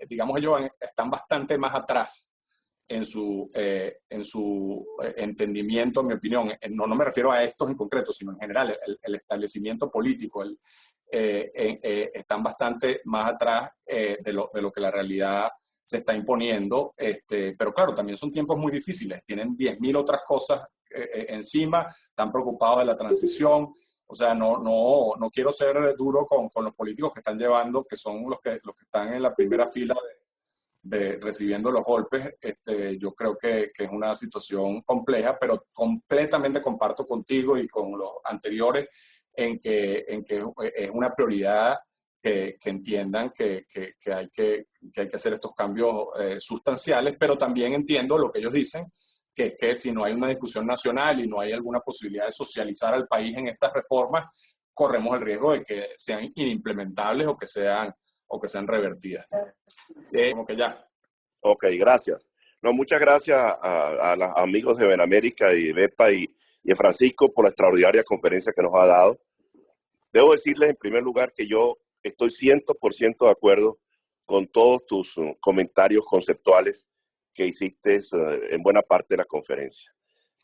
digamos, ellos están bastante más atrás en su entendimiento, en mi opinión. No me refiero a estos en concreto, sino en general, el establecimiento político, están bastante más atrás de lo que la realidad se está imponiendo. Pero claro, también son tiempos muy difíciles, tienen 10.000 otras cosas encima, están preocupados de la transición. O sea, no quiero ser duro con los políticos que están llevando, que son los que están en la primera fila de recibiendo los golpes. Yo creo que es una situación compleja, pero completamente comparto contigo y con los anteriores en que es una prioridad que entiendan que hay que hacer estos cambios sustanciales, pero también entiendo lo que ellos dicen, que es que si no hay una discusión nacional y no hay alguna posibilidad de socializar al país en estas reformas, corremos el riesgo de que sean inimplementables o que sean revertidas. Como que ya. Ok, gracias. No, muchas gracias a los amigos de Benamérica y de BEPA y a Francisco por la extraordinaria conferencia que nos ha dado. Debo decirles en primer lugar que yo estoy 100% de acuerdo con todos tus comentarios conceptuales que hiciste en buena parte de la conferencia.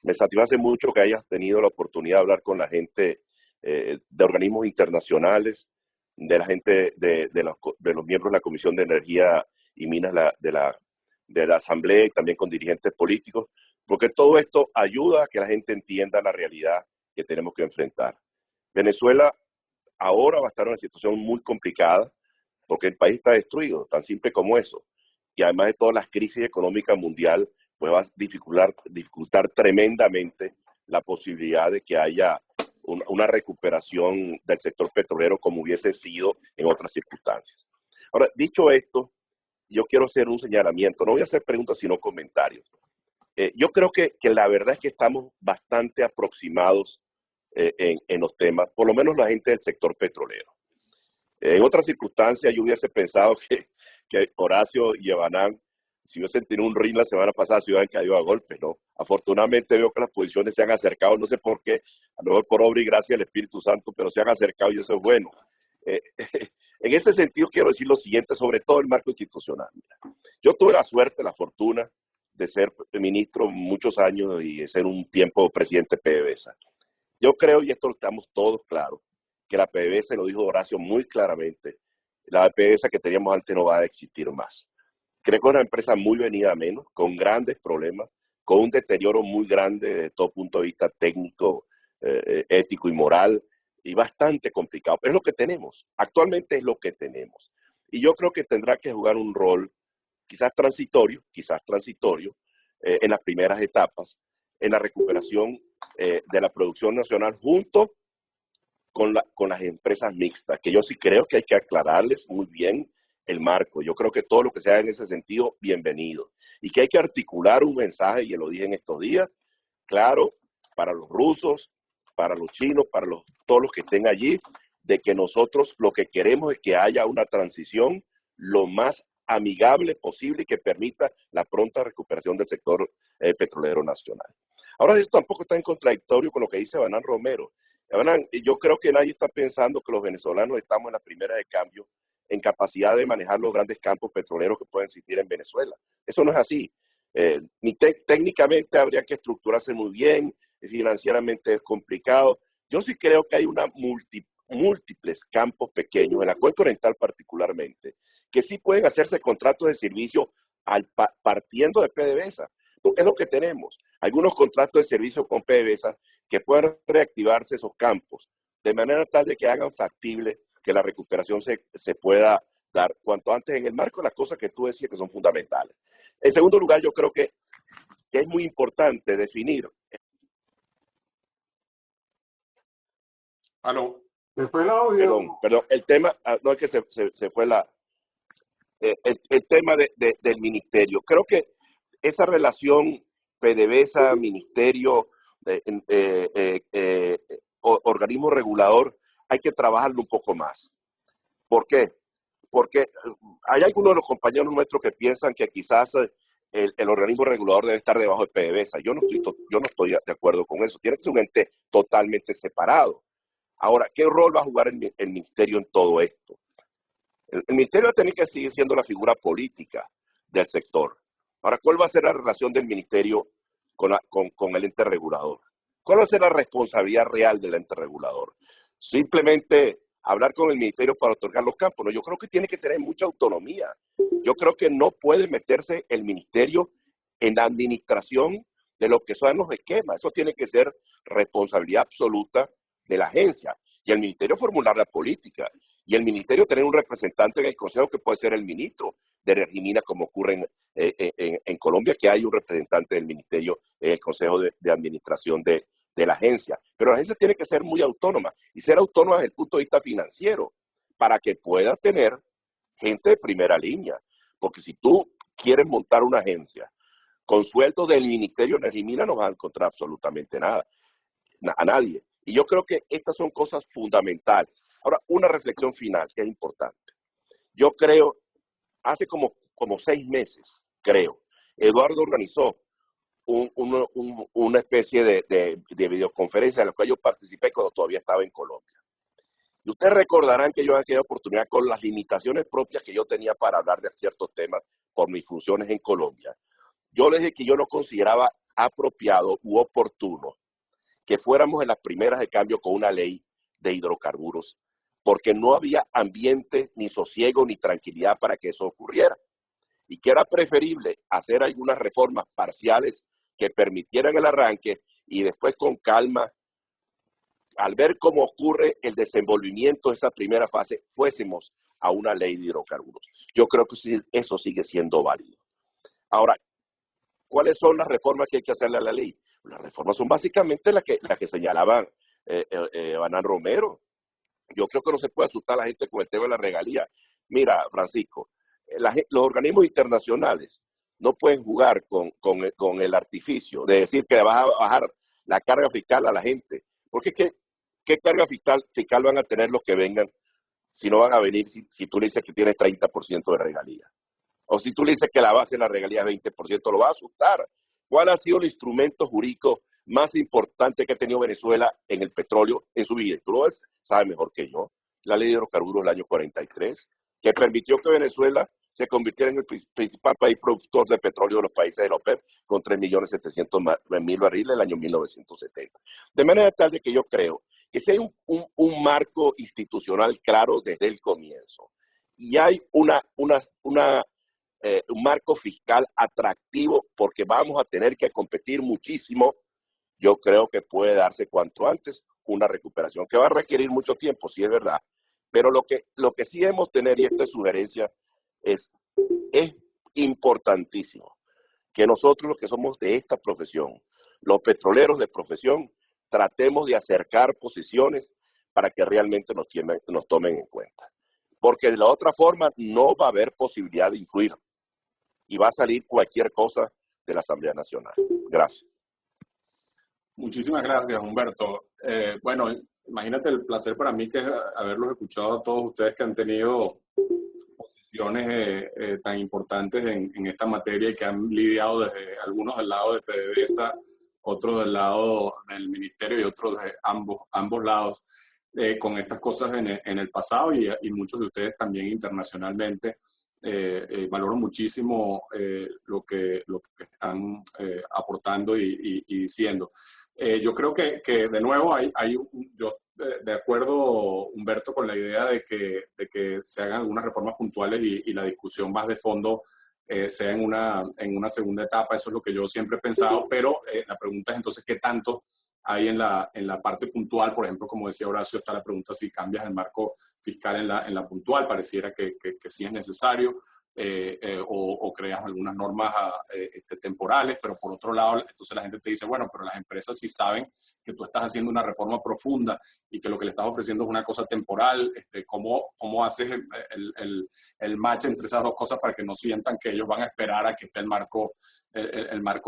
Me satisface mucho que hayas tenido la oportunidad de hablar con la gente de organismos internacionales, de la gente de los miembros de la Comisión de Energía y Minas de la Asamblea, y también con dirigentes políticos, porque todo esto ayuda a que la gente entienda la realidad que tenemos que enfrentar. Venezuela ahora va a estar en una situación muy complicada porque el país está destruido, tan simple como eso. Y además de todas las crisis económicas mundial, pues va a dificultar tremendamente la posibilidad de que haya una recuperación del sector petrolero como hubiese sido en otras circunstancias. Ahora, dicho esto, yo quiero hacer un señalamiento. No voy a hacer preguntas, sino comentarios. Yo creo que la verdad es que estamos bastante aproximados en los temas, por lo menos la gente del sector petrolero. En otras circunstancias yo hubiese pensado que Horacio y Evanán, si hubiesen tenido un ring la semana pasada, se hubieran caído a golpes, ¿no? Afortunadamente veo que las posiciones se han acercado, no sé por qué, a lo mejor por obra y gracia del Espíritu Santo, pero se han acercado y eso es bueno. En ese sentido quiero decir lo siguiente, sobre todo el marco institucional. Mira, yo tuve la suerte, la fortuna de ser ministro muchos años y de ser un tiempo presidente de PDVSA. Yo creo, y esto lo estamos todos claros, que la PDVSA, lo dijo Horacio muy claramente, la PDVSA que teníamos antes no va a existir más. Creo que es una empresa muy venida a menos, con grandes problemas, con un deterioro muy grande desde todo punto de vista técnico, ético y moral, y bastante complicado. Pero es lo que tenemos, actualmente es lo que tenemos. Y yo creo que tendrá que jugar un rol quizás transitorio, en las primeras etapas, en la recuperación de la producción nacional junto con las empresas mixtas, que yo sí creo que hay que aclararles muy bien el marco. Yo creo que todo lo que sea en ese sentido, bienvenido. Y que hay que articular un mensaje, y lo dije en estos días, claro, para los rusos, para los chinos, para todos los que estén allí, de que nosotros lo que queremos es que haya una transición lo más amigable posible y que permita la pronta recuperación del sector petrolero nacional. Ahora, esto tampoco está en contradictorio con lo que dice Evanán Romero. Evanán, yo creo que nadie está pensando que los venezolanos estamos en la primera de cambio en capacidad de manejar los grandes campos petroleros que pueden existir en Venezuela. Eso no es así. Ni técnicamente habría que estructurarse muy bien, financieramente es complicado. Yo sí creo que hay múltiples campos pequeños, en la cuenca oriental particularmente, que sí pueden hacerse contratos de servicio partiendo de PDVSA. Es lo que tenemos. Algunos contratos de servicio con PDVSA que puedan reactivarse esos campos, de manera tal de que hagan factible que la recuperación se pueda dar cuanto antes en el marco de las cosas que tú decías que son fundamentales. En segundo lugar, yo creo que es muy importante definir. Aló. ¿Se fue el audio? Perdón, el tema, no es que se fue el tema del ministerio. Creo que esa relación PDVSA, ministerio, organismo regulador, hay que trabajarlo un poco más. ¿Por qué? Porque hay algunos de los compañeros nuestros que piensan que quizás el organismo regulador debe estar debajo de PDVSA. Yo no estoy de acuerdo con eso. Tiene que ser un ente totalmente separado. Ahora, ¿qué rol va a jugar el ministerio en todo esto? El ministerio va a tener que seguir siendo la figura política del sector. Ahora, ¿cuál va a ser la relación del ministerio con el ente regulador? ¿Cuál va a ser la responsabilidad real del ente regulador? Simplemente hablar con el ministerio para otorgar los campos. No, yo creo que tiene que tener mucha autonomía. Yo creo que no puede meterse el ministerio en la administración de lo que son los esquemas. Eso tiene que ser responsabilidad absoluta de la agencia. Y el ministerio formular la política. Y el ministerio tener un representante en el consejo que puede ser el ministro de Energía y Minas, como ocurre en Colombia, que hay un representante del ministerio en el consejo de administración de la agencia. Pero la agencia tiene que ser muy autónoma y ser autónoma desde el punto de vista financiero para que pueda tener gente de primera línea. Porque si tú quieres montar una agencia con sueldos del Ministerio de Energía y Minas, no vas a encontrar absolutamente nada, a nadie. Y yo creo que estas son cosas fundamentales. Ahora, una reflexión final que es importante. Yo creo, hace como 6 meses, creo, Eduardo organizó una especie de videoconferencia en la cual yo participé cuando todavía estaba en Colombia. Y ustedes recordarán que yo en aquella oportunidad, con las limitaciones propias que yo tenía para hablar de ciertos temas por mis funciones en Colombia, yo les dije que yo no consideraba apropiado u oportuno que fuéramos en las primeras de cambio con una ley de hidrocarburos, porque no había ambiente, ni sosiego, ni tranquilidad para que eso ocurriera. Y que era preferible hacer algunas reformas parciales que permitieran el arranque y después con calma, al ver cómo ocurre el desenvolvimiento de esa primera fase, fuésemos a una ley de hidrocarburos. Yo creo que eso sigue siendo válido. Ahora, ¿cuáles son las reformas que hay que hacerle a la ley? Las reformas son básicamente las que señalaban Banán Romero. Yo creo que no se puede asustar a la gente con el tema de la regalía. Mira, Francisco, los organismos internacionales no pueden jugar con el artificio de decir que vas a bajar la carga fiscal a la gente. Porque ¿qué carga fiscal van a tener los que vengan si no van a venir si tú le dices que tienes 30% de regalía? O si tú le dices que la base de la regalía es 20%, lo va a asustar. ¿Cuál ha sido el instrumento jurídico más importante que ha tenido Venezuela en el petróleo en su vida? Tú lo sabes mejor que yo. La ley de hidrocarburos del año 43, que permitió que Venezuela se convirtiera en el principal país productor de petróleo de los países de la OPEP, con 3.700.000 barriles en el año 1970. De manera tal de que yo creo que si hay un marco institucional claro desde el comienzo, y hay un marco fiscal atractivo, porque vamos a tener que competir muchísimo, yo creo que puede darse cuanto antes una recuperación, que va a requerir mucho tiempo, sí es verdad, pero lo que sí hemos tener, y esta sugerencia, es importantísimo que nosotros los que somos de esta profesión, los petroleros de profesión, tratemos de acercar posiciones para que realmente nos tomen en cuenta. Porque de la otra forma no va a haber posibilidad de influir y va a salir cualquier cosa de la Asamblea Nacional. Gracias. Muchísimas gracias, Humberto. Bueno, imagínate el placer para mí que es haberlos escuchado a todos ustedes que han tenido posiciones tan importantes en esta materia y que han lidiado desde algunos del lado de PDVSA, otros del lado del ministerio y otros de ambos lados con estas cosas en el pasado y muchos de ustedes también internacionalmente. Valoro muchísimo lo que están aportando y diciendo. Yo creo que de nuevo yo de acuerdo, Humberto, con la idea de que se hagan algunas reformas puntuales y la discusión más de fondo sea en una segunda etapa. Eso es lo que yo siempre he pensado, pero la pregunta es entonces qué tanto hay en la parte puntual. Por ejemplo, como decía Horacio, está la pregunta si cambias el marco fiscal en la puntual, pareciera que sí es necesario, o creas algunas normas temporales, pero por otro lado, entonces la gente te dice, bueno, pero las empresas sí saben que tú estás haciendo una reforma profunda y que lo que le estás ofreciendo es una cosa temporal. ¿Cómo haces el match entre esas dos cosas para que no sientan que ellos van a esperar a que esté el marco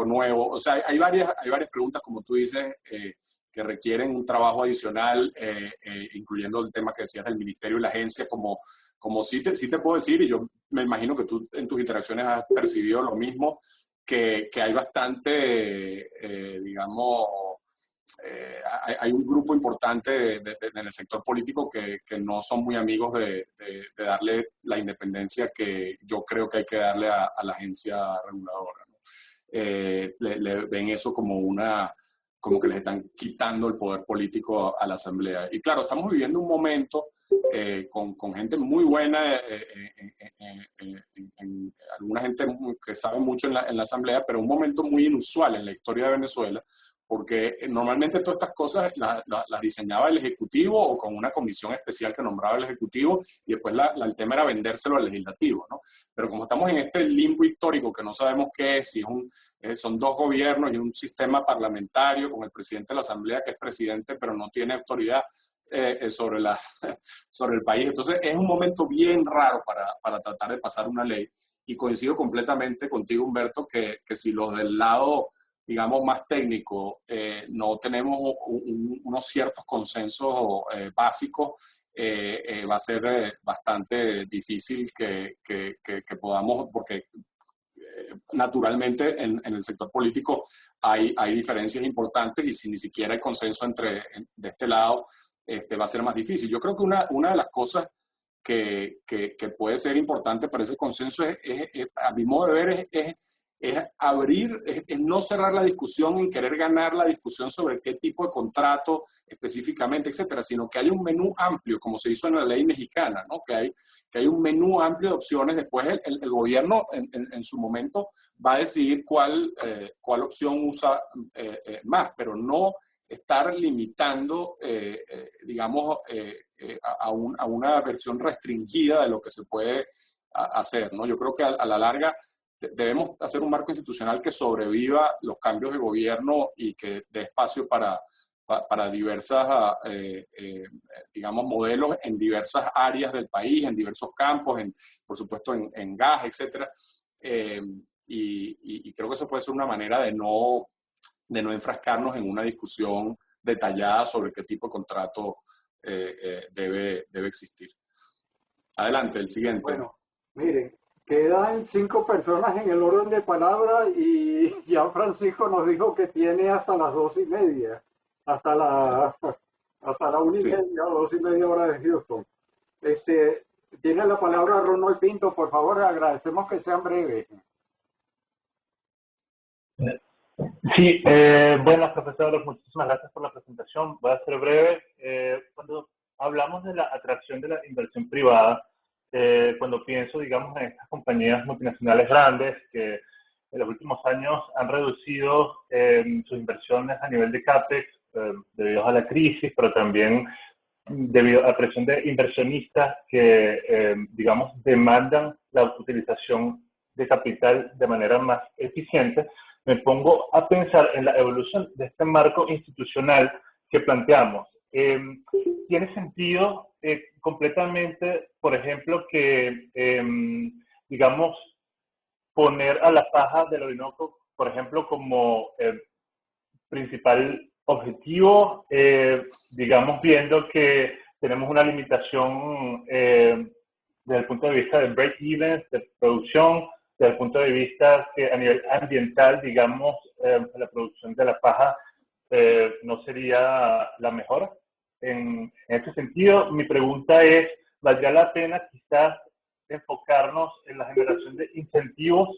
nuevo? O sea, hay varias preguntas, como tú dices, que requieren un trabajo adicional, incluyendo el tema que decías del ministerio y la agencia, como sí te puedo decir, y yo me imagino que tú en tus interacciones has percibido lo mismo, que hay bastante, digamos, hay un grupo importante en el sector político que no son muy amigos de darle la independencia que yo creo que hay que darle a la agencia reguladora, ¿no? Le ven eso como que les están quitando el poder político a la Asamblea. Y claro, estamos viviendo un momento con gente muy buena, alguna gente que sabe mucho en la Asamblea, pero un momento muy inusual en la historia de Venezuela, porque normalmente todas estas cosas las diseñaba el Ejecutivo o con una comisión especial que nombraba el Ejecutivo, y después el tema era vendérselo al Legislativo, ¿no? Pero como estamos en este limbo histórico que no sabemos qué es, si son dos gobiernos y un sistema parlamentario con el presidente de la Asamblea que es presidente pero no tiene autoridad sobre el país. Entonces es un momento bien raro para tratar de pasar una ley, y coincido completamente contigo, Humberto, que si los del lado, digamos, más técnico no tenemos unos ciertos consensos básicos, va a ser bastante difícil que podamos, porque naturalmente en el sector político hay diferencias importantes, y si ni siquiera hay consenso de este lado, va a ser más difícil. Yo creo que una de las cosas que puede ser importante para ese consenso a mi modo de ver, es abrir, es no cerrar la discusión en querer ganar la discusión sobre qué tipo de contrato específicamente, etcétera, sino que haya un menú amplio, como se hizo en la ley mexicana, ¿no? Que hay un menú amplio de opciones. Después el gobierno en su momento va a decidir cuál opción usa más, pero no estar limitando, digamos, a una versión restringida de lo que se puede hacer, ¿no? Yo creo que a la larga debemos hacer un marco institucional que sobreviva los cambios de gobierno y que dé espacio para para diversas, digamos, modelos en diversas áreas del país, en diversos campos, por supuesto en gas, etcétera. Y creo que eso puede ser una manera de no enfrascarnos en una discusión detallada sobre qué tipo de contrato debe existir. Adelante, el siguiente. Bueno, miren, quedan 5 personas en el orden de palabra y ya Francisco nos dijo que tiene hasta las 2:30, hasta la 1:30 o 2:30 hora de Houston. Tiene la palabra Ronald Pinto, por favor, agradecemos que sean breves. Sí, buenas profesores, muchísimas gracias por la presentación. Voy a ser breve. Cuando hablamos de la atracción de la inversión privada, cuando pienso, digamos, en estas compañías multinacionales grandes que en los últimos años han reducido sus inversiones a nivel de CAPEX debido a la crisis, pero también debido a la presión de inversionistas que, digamos, demandan la utilización de capital de manera más eficiente, me pongo a pensar en la evolución de este marco institucional que planteamos. ¿Tiene sentido completamente, por ejemplo, que, digamos, poner a la faja del Orinoco, por ejemplo, como principal objetivo, digamos, viendo que tenemos una limitación desde el punto de vista de break-even, de producción, desde el punto de vista que a nivel ambiental, digamos, la producción de la paja no sería la mejor? En este sentido, mi pregunta es, ¿valdría la pena quizás enfocarnos en la generación de incentivos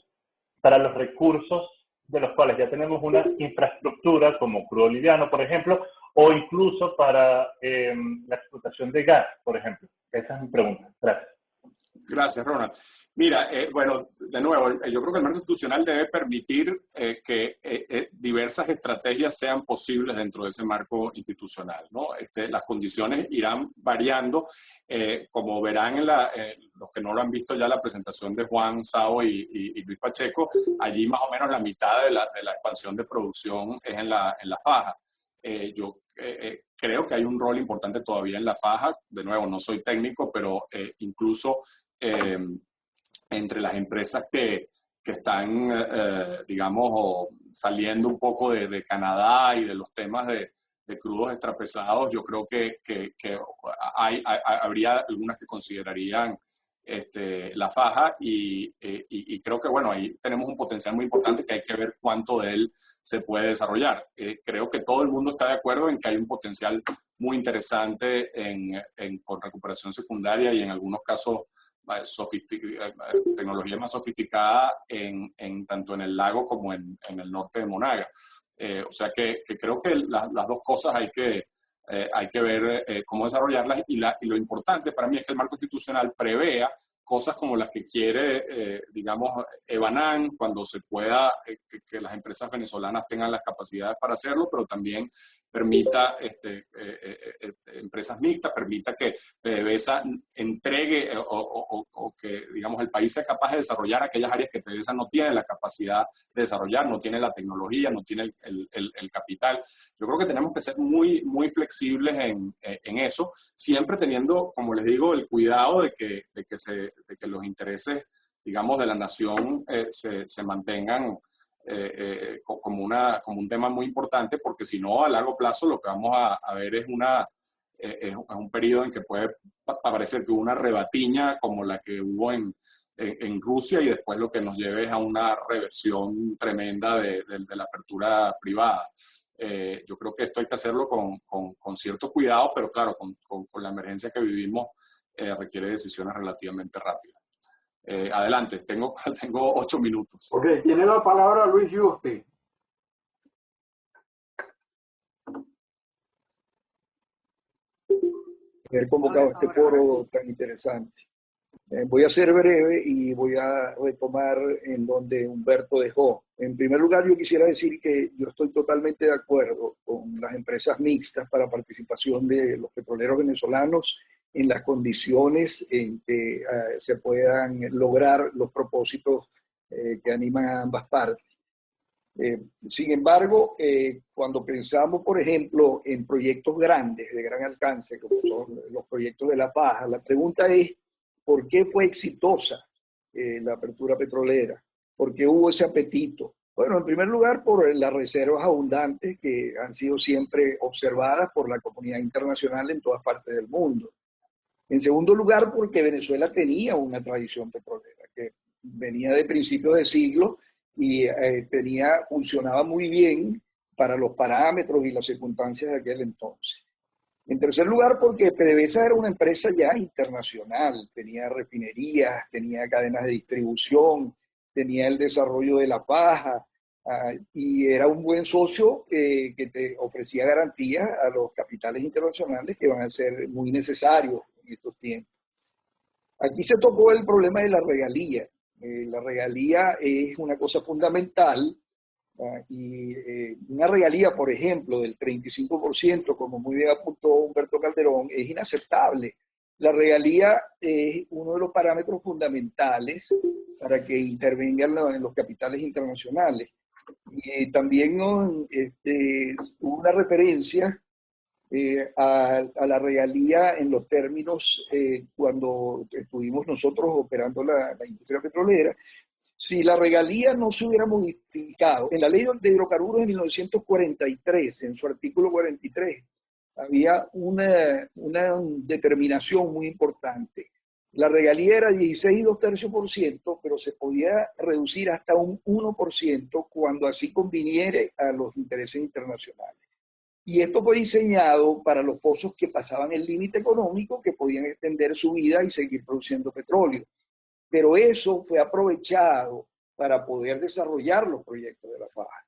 para los recursos de los cuales ya tenemos una infraestructura, como crudo liviano, por ejemplo, o incluso para la explotación de gas, por ejemplo? Esa es mi pregunta. Gracias. Gracias, Ronald. Mira, bueno, de nuevo, yo creo que el marco institucional debe permitir que diversas estrategias sean posibles dentro de ese marco institucional, ¿no? Las condiciones irán variando. Como verán los que no lo han visto ya, la presentación de Juan Sao y Luis Pacheco, allí más o menos la mitad de la expansión de producción es en la faja. Yo creo que hay un rol importante todavía en la faja. De nuevo, no soy técnico, pero incluso entre las empresas que están, digamos, saliendo un poco de Canadá y de los temas de crudos extrapesados, yo creo que habría algunas que considerarían la faja y creo que, bueno, ahí tenemos un potencial muy importante que hay que ver cuánto de él se puede desarrollar. Creo que todo el mundo está de acuerdo en que hay un potencial muy interesante por recuperación secundaria y en algunos casos tecnología más sofisticada tanto en el lago como en el norte de Monaga. O sea que creo que las dos cosas hay que ver cómo desarrollarlas y lo importante para mí es que el marco institucional prevea cosas como las que quiere, digamos, Ebanan, cuando se pueda, que las empresas venezolanas tengan las capacidades para hacerlo, pero también permita empresas mixtas, permita que PDVSA entregue o que, digamos, el país sea capaz de desarrollar aquellas áreas que PDVSA no tiene la capacidad de desarrollar, no tiene la tecnología, no tiene el capital. Yo creo que tenemos que ser muy, muy flexibles en eso, siempre teniendo, como les digo, el cuidado de que los intereses, digamos, de la nación se mantengan como un tema muy importante, porque si no, a largo plazo lo que vamos a ver es un periodo en que puede parecer que hubo una rebatiña como la que hubo en Rusia y después lo que nos lleve es a una reversión tremenda de la apertura privada. Yo creo que esto hay que hacerlo con cierto cuidado, pero claro, con la emergencia que vivimos requiere decisiones relativamente rápidas. Adelante, tengo 8 minutos. Ok, tiene la palabra Luis Yusti. Haber convocado este foro tan interesante. Voy a ser breve y voy a retomar en donde Humberto dejó. En primer lugar, yo quisiera decir que yo estoy totalmente de acuerdo con las empresas mixtas para participación de los petroleros venezolanos en las condiciones en que se puedan lograr los propósitos que animan a ambas partes. Sin embargo, cuando pensamos, por ejemplo, en proyectos grandes, de gran alcance, como son los proyectos de La Faja, la pregunta es, ¿por qué fue exitosa la apertura petrolera? ¿Por qué hubo ese apetito? Bueno, en primer lugar, por las reservas abundantes que han sido siempre observadas por la comunidad internacional en todas partes del mundo. En segundo lugar, porque Venezuela tenía una tradición petrolera que venía de principios de siglo y funcionaba muy bien para los parámetros y las circunstancias de aquel entonces. En tercer lugar, porque PDVSA era una empresa ya internacional, tenía refinerías, tenía cadenas de distribución, tenía el desarrollo de la paja, y era un buen socio que te ofrecía garantías a los capitales internacionales que van a ser muy necesarios en estos tiempos. Aquí se tocó el problema de la regalía. La regalía es una cosa fundamental, y una regalía, por ejemplo, del 35%, como muy bien apuntó Humberto Calderón, es inaceptable. La regalía es uno de los parámetros fundamentales para que intervengan los capitales internacionales. Y también hubo una referencia a la regalía en los términos cuando estuvimos nosotros operando la industria petrolera. Si la regalía no se hubiera modificado, en la ley de hidrocarburos de 1943, en su artículo 43, había una determinación muy importante. La regalía era 16,2%, pero se podía reducir hasta un 1% cuando así conviniere a los intereses internacionales. Y esto fue diseñado para los pozos que pasaban el límite económico, que podían extender su vida y seguir produciendo petróleo. Pero eso fue aprovechado para poder desarrollar los proyectos de La Faja.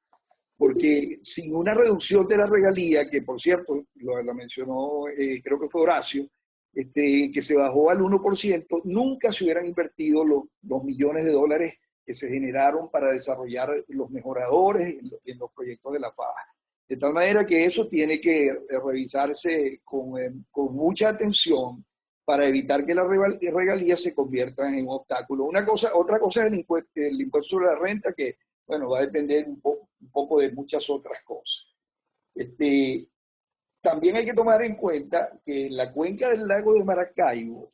Porque sin una reducción de la regalía, que por cierto, la mencionó, creo que fue Horacio, que se bajó al 1%, nunca se hubieran invertido los millones de dólares que se generaron para desarrollar los mejoradores en los proyectos de La Faja. De tal manera que eso tiene que revisarse con mucha atención para evitar que las regalías se conviertan en un obstáculo. Otra cosa es el impuesto sobre la renta, que bueno, va a depender un poco de muchas otras cosas. También hay que tomar en cuenta que la cuenca del lago de Maracaibo,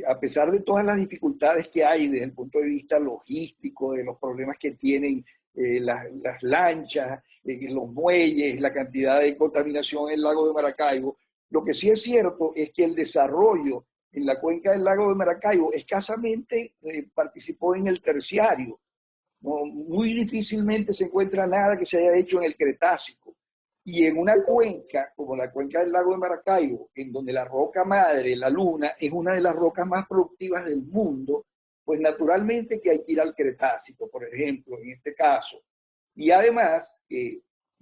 a pesar de todas las dificultades que hay desde el punto de vista logístico, de los problemas que tienen las lanchas, los muelles, la cantidad de contaminación en el lago de Maracaibo, lo que sí es cierto es que el desarrollo en la cuenca del lago de Maracaibo escasamente participó en el terciario. No, muy difícilmente se encuentra nada que se haya hecho en el Cretácico. Y en una cuenca, como la cuenca del lago de Maracaibo, en donde la roca madre, la luna, es una de las rocas más productivas del mundo, pues naturalmente que hay que ir al Cretácico, por ejemplo, en este caso. Y además,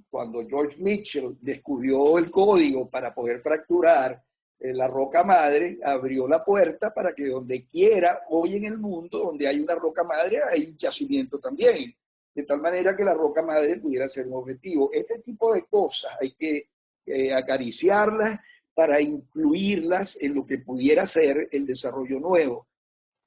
cuando George Mitchell descubrió el código para poder fracturar la roca madre, abrió la puerta para que donde quiera, hoy en el mundo, donde hay una roca madre, hay un yacimiento también. De tal manera que la roca madre pudiera ser un objetivo. Este tipo de cosas hay que acariciarlas para incluirlas en lo que pudiera ser el desarrollo nuevo.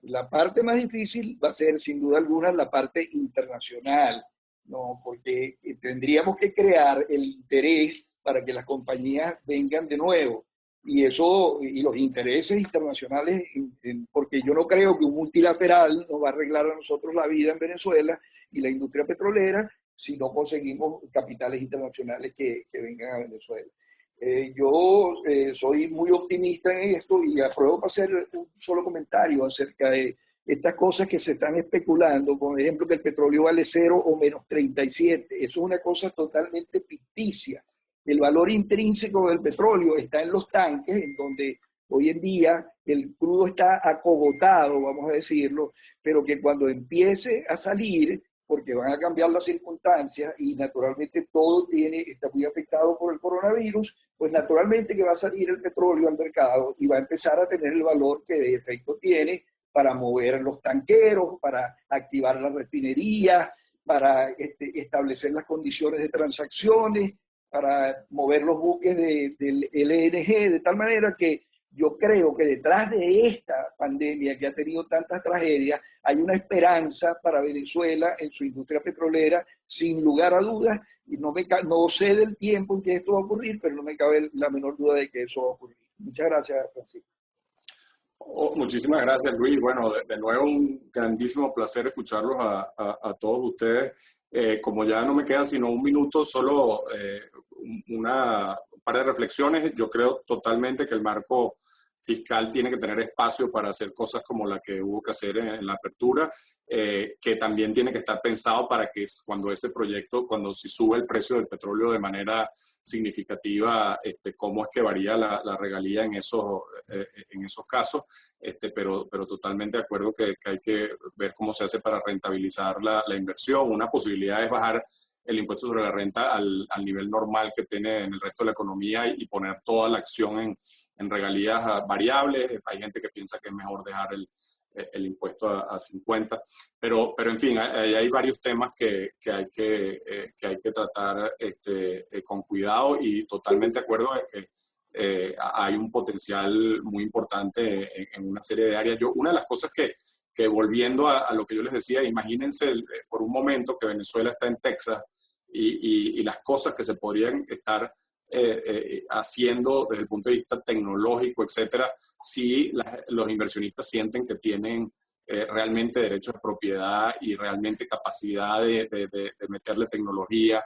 La parte más difícil va a ser, sin duda alguna, la parte internacional, ¿no? Porque tendríamos que crear el interés para que las compañías vengan de nuevo. Y los intereses internacionales, porque yo no creo que un multilateral nos va a arreglar a nosotros la vida en Venezuela y la industria petrolera si no conseguimos capitales internacionales que vengan a Venezuela. Yo soy muy optimista en esto y apruebo para hacer un solo comentario acerca de estas cosas que se están especulando, por ejemplo, que el petróleo vale 0 o menos 37. Eso es una cosa totalmente ficticia. El valor intrínseco del petróleo está en los tanques, en donde hoy en día el crudo está acogotado, vamos a decirlo, pero que cuando empiece a salir, porque van a cambiar las circunstancias y naturalmente todo está muy afectado por el coronavirus, pues naturalmente que va a salir el petróleo al mercado y va a empezar a tener el valor que de efecto tiene para mover los tanqueros, para activar las refinerías, para establecer las condiciones de transacciones, para mover los buques del LNG, de tal manera que Yo creo que detrás de esta pandemia que ha tenido tantas tragedias, hay una esperanza para Venezuela en su industria petrolera, sin lugar a dudas, y no sé del tiempo en que esto va a ocurrir, pero no me cabe la menor duda de que eso va a ocurrir. Muchas gracias, Francisco. Muchísimas gracias, Luis. Bueno, de nuevo un grandísimo placer escucharlos a todos ustedes. Como ya no me queda sino un minuto, solo un par de reflexiones. Yo creo totalmente que el marco fiscal tiene que tener espacio para hacer cosas como la que hubo que hacer en la apertura, que también tiene que estar pensado para que cuando ese proyecto, cuando se sube el precio del petróleo de manera significativa, cómo es que varía la regalía en esos casos, pero totalmente de acuerdo que hay que ver cómo se hace para rentabilizar la inversión. Una posibilidad es bajar el impuesto sobre la renta al nivel normal que tiene en el resto de la economía y poner toda la acción en regalías variables. Hay gente que piensa que es mejor dejar el impuesto a 50, pero en fin, hay varios temas que hay que tratar con cuidado, y totalmente de acuerdo de que hay un potencial muy importante en una serie de áreas. Una de las cosas que volviendo a lo que yo les decía, imagínense por un momento que Venezuela está en Texas y las cosas que se podrían estar haciendo desde el punto de vista tecnológico, etcétera, si los inversionistas sienten que tienen realmente derechos de propiedad y realmente capacidad de meterle tecnología,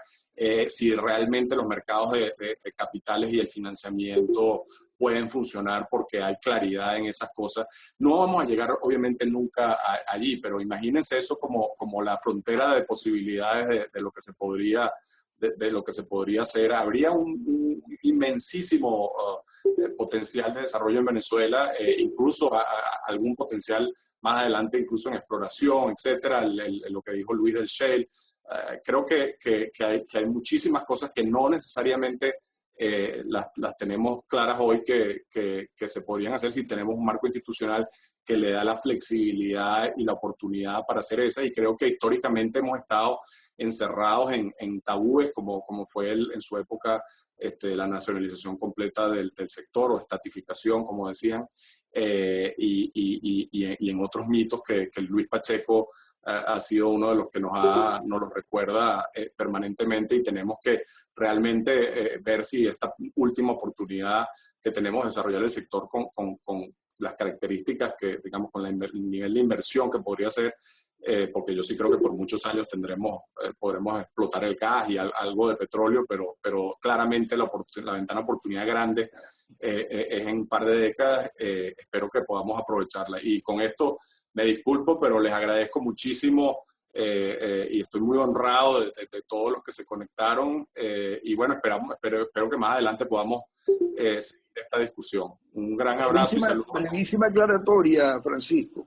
si realmente los mercados de capitales y el financiamiento pueden funcionar porque hay claridad en esas cosas. No vamos a llegar obviamente nunca allí, pero imagínense eso como la frontera de posibilidades de lo que se podría hacer. Habría un inmensísimo potencial de desarrollo en Venezuela, incluso algún potencial más adelante, incluso en exploración, etcétera, lo que dijo Luis del shale. Creo que hay muchísimas cosas que no necesariamente las tenemos claras hoy que se podrían hacer si tenemos un marco institucional que le da la flexibilidad y la oportunidad para hacer eso. Y creo que históricamente hemos estado encerrados en tabúes, como fue en su época la nacionalización completa del sector, o estatificación, como decían, y en otros mitos que Luis Pacheco ha sido uno de los que nos los recuerda permanentemente, y tenemos que realmente ver si esta última oportunidad que tenemos de desarrollar el sector con las características digamos, con el nivel de inversión que podría ser, porque yo sí creo que por muchos años podremos explotar el gas y algo de petróleo, pero claramente la ventana de oportunidad grande es en un par de décadas. Espero que podamos aprovecharla. Y con esto me disculpo, pero les agradezco muchísimo y estoy muy honrado de todos los que se conectaron. Y bueno, espero que más adelante podamos seguir esta discusión. Un gran abrazo y saludos. Buenísima aclaratoria, Francisco.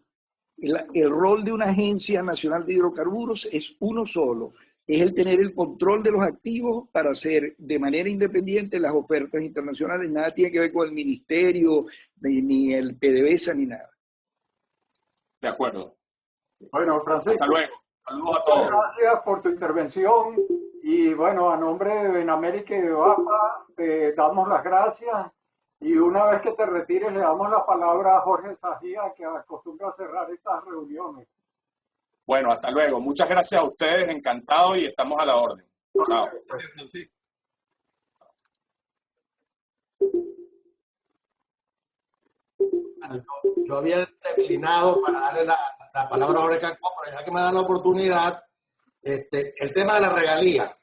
El rol de una agencia nacional de hidrocarburos es uno solo, es el tener el control de los activos para hacer de manera independiente las ofertas internacionales. Nada tiene que ver con el ministerio, ni el PDVSA, ni nada. De acuerdo. Bueno, Francisco, hasta luego. Saludos a todos. Gracias por tu intervención, y bueno, a nombre de Benamérica y de BAPA te damos las gracias. Y una vez que te retires, le damos la palabra a Jorge Sajía, que acostumbra a cerrar estas reuniones. Bueno, hasta luego. Muchas gracias a ustedes, encantado, y estamos a la orden. Chao. Yo había declinado para darle la palabra a Jorge Cancón, pero ya que me dan la oportunidad, el tema de la regalía.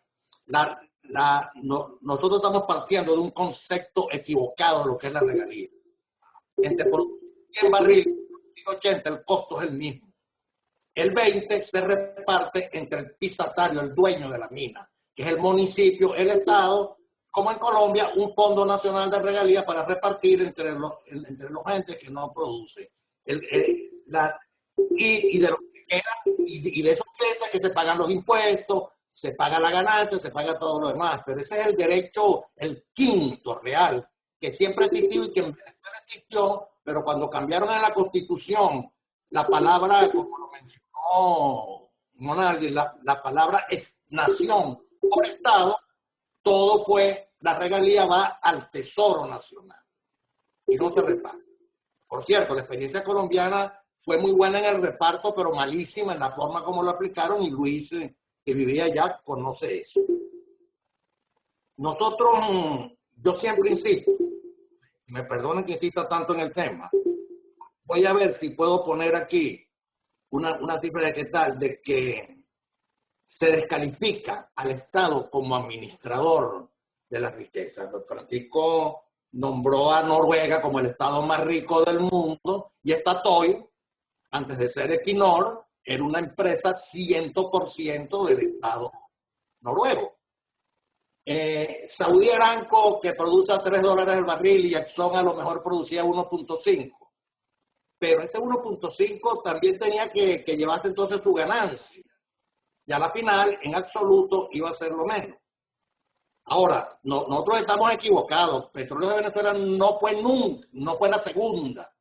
Nosotros estamos partiendo de un concepto equivocado de lo que es la regalía. Entre por 100 barriles y 80 el costo es el mismo. El 20 se reparte entre el pisatario, el dueño de la mina, que es el municipio, el Estado, como en Colombia, un fondo nacional de regalías para repartir entre los entes que no producen. Y de lo que queda, y de esos clientes que se pagan los impuestos, se paga la ganancia, se paga todo lo demás, pero ese es el derecho, el quinto real, que siempre ha existido y que en Venezuela existió, pero cuando cambiaron en la Constitución la palabra, como lo mencionó Monaldi, la palabra es nación por Estado, todo fue, la regalía va al Tesoro Nacional. y no se reparte. Por cierto, la experiencia colombiana fue muy buena en el reparto, pero malísima en la forma como lo aplicaron, y Luis, que vivía allá, conoce eso. Nosotros, yo siempre insisto, me perdonen que insista tanto en el tema, voy a ver si puedo poner aquí una cifra de qué tal, de que se descalifica al Estado como administrador de la riqueza. Francisco nombró a Noruega como el Estado más rico del mundo, y Statoil, antes de ser Equinor, era una empresa 100% del Estado noruego. Saudi Aramco, que produce a $3 el barril, y Exxon a lo mejor producía 1.5. Pero ese 1.5 también tenía que llevarse entonces su ganancia. Y a la final, en absoluto, iba a ser lo menos. Ahora, nosotros estamos equivocados. Petróleos de Venezuela no fue la segunda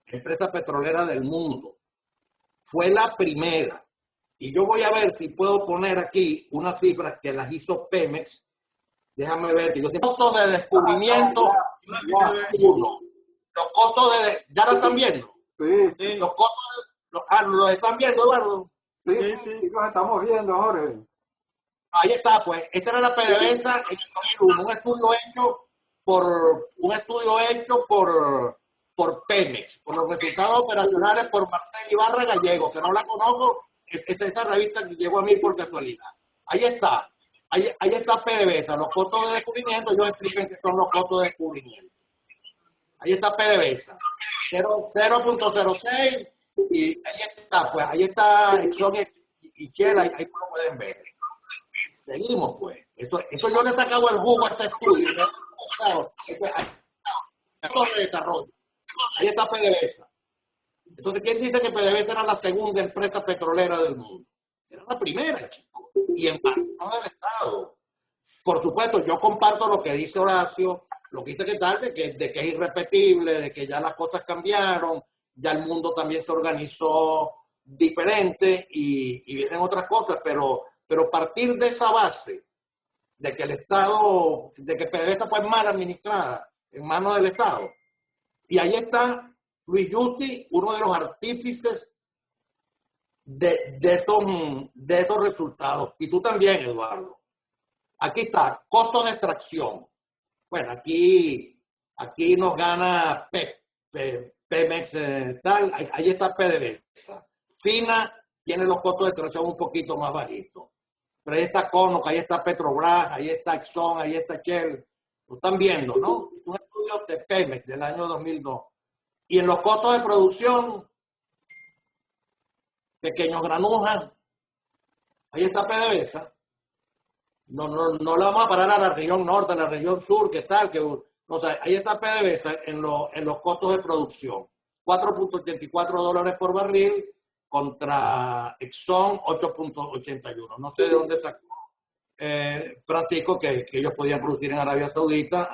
empresa petrolera del mundo. Fue la primera. Y yo voy a ver si puedo poner aquí unas cifras que las hizo Pemex. Déjame ver, que yo tengo costos de descubrimiento, uno. Los costos de... ¿Ya lo están viendo? Sí. Los costos de... ¿Los están viendo, Eduardo? Sí, los estamos viendo, Jorge. Ahí está, pues. Esta era la PDVSA en el 2001, un estudio hecho por Pemex, por los resultados operacionales por Marcel Ibarra Gallego, que no la conozco, es esa revista que llegó a mí por casualidad. Ahí está. Ahí está PDVSA, los costos de descubrimiento. Yo explico qué son los costos de descubrimiento. Ahí está PDVSA, 0.06, y ahí está, pues, ahí está Exxon y Shell, ahí lo pueden ver. Seguimos, pues. Eso yo le he sacado el jugo a este estudio. De desarrollo. Ahí está PDVSA. Entonces, ¿quién dice que PDVSA era la segunda empresa petrolera del mundo? Era la primera, chico. Y en manos del Estado. Por supuesto, yo comparto lo que dice Horacio, lo que dice que tal, de que es irrepetible, de que ya las cosas cambiaron, ya el mundo también se organizó diferente y vienen otras cosas, pero partir de esa base, de que el Estado, de que PDVSA fue mal administrada en manos del Estado. Y ahí está Luis Yusti, uno de los artífices de esos resultados. Y tú también, Eduardo. Aquí está, costos de extracción. Bueno, aquí nos gana Pemex, tal. Ahí está PDVSA. Fina tiene los costos de extracción un poquito más bajitos. Pero ahí está Conoco, ahí está Petrobras, ahí está Exxon, ahí está Shell. Lo están viendo, ¿no? Es un estudio de Pemex del año 2002. Y en los costos de producción, pequeños granujas, ahí está PDVSA. No la vamos a parar a la región norte, a la región sur, que tal, ahí está PDVSA en los costos de producción. $4.84 por barril contra Exxon 8.81. No sé de dónde sacó Francisco que ellos podían producir en Arabia Saudita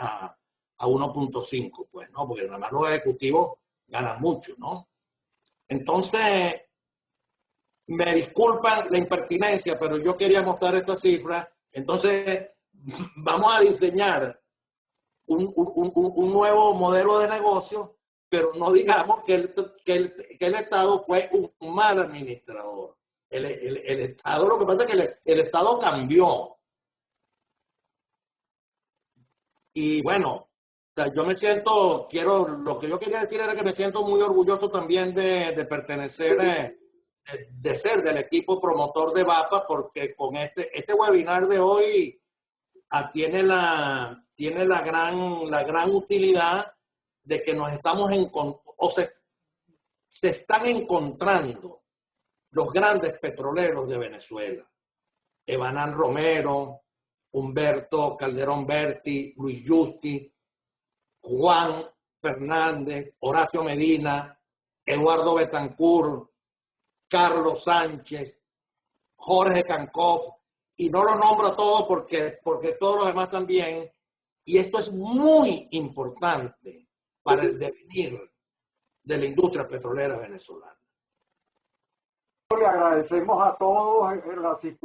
a 1.5, pues, ¿no? Porque además los ejecutivos ganan mucho, ¿no? Entonces, me disculpan la impertinencia, pero yo quería mostrar esta cifra. Entonces, vamos a diseñar un nuevo modelo de negocio, pero no digamos que el Estado fue un mal administrador. El Estado, lo que pasa es que el Estado cambió. Y bueno, yo me siento, lo que yo quería decir era que me siento muy orgulloso también de pertenecer, de ser del equipo promotor de VAPA, porque con este webinar de hoy tiene la gran utilidad de que nos estamos se están encontrando los grandes petroleros de Venezuela. Evanán Romero, Humberto Calderón Berti, Luis Yusti, Juan Fernández, Horacio Medina, Eduardo Betancourt, Carlos Sánchez, Jorge Cancov, y no los nombro a todos porque todos los demás también, y esto es muy importante para el devenir de la industria petrolera venezolana. Le agradecemos a todos la asistencia.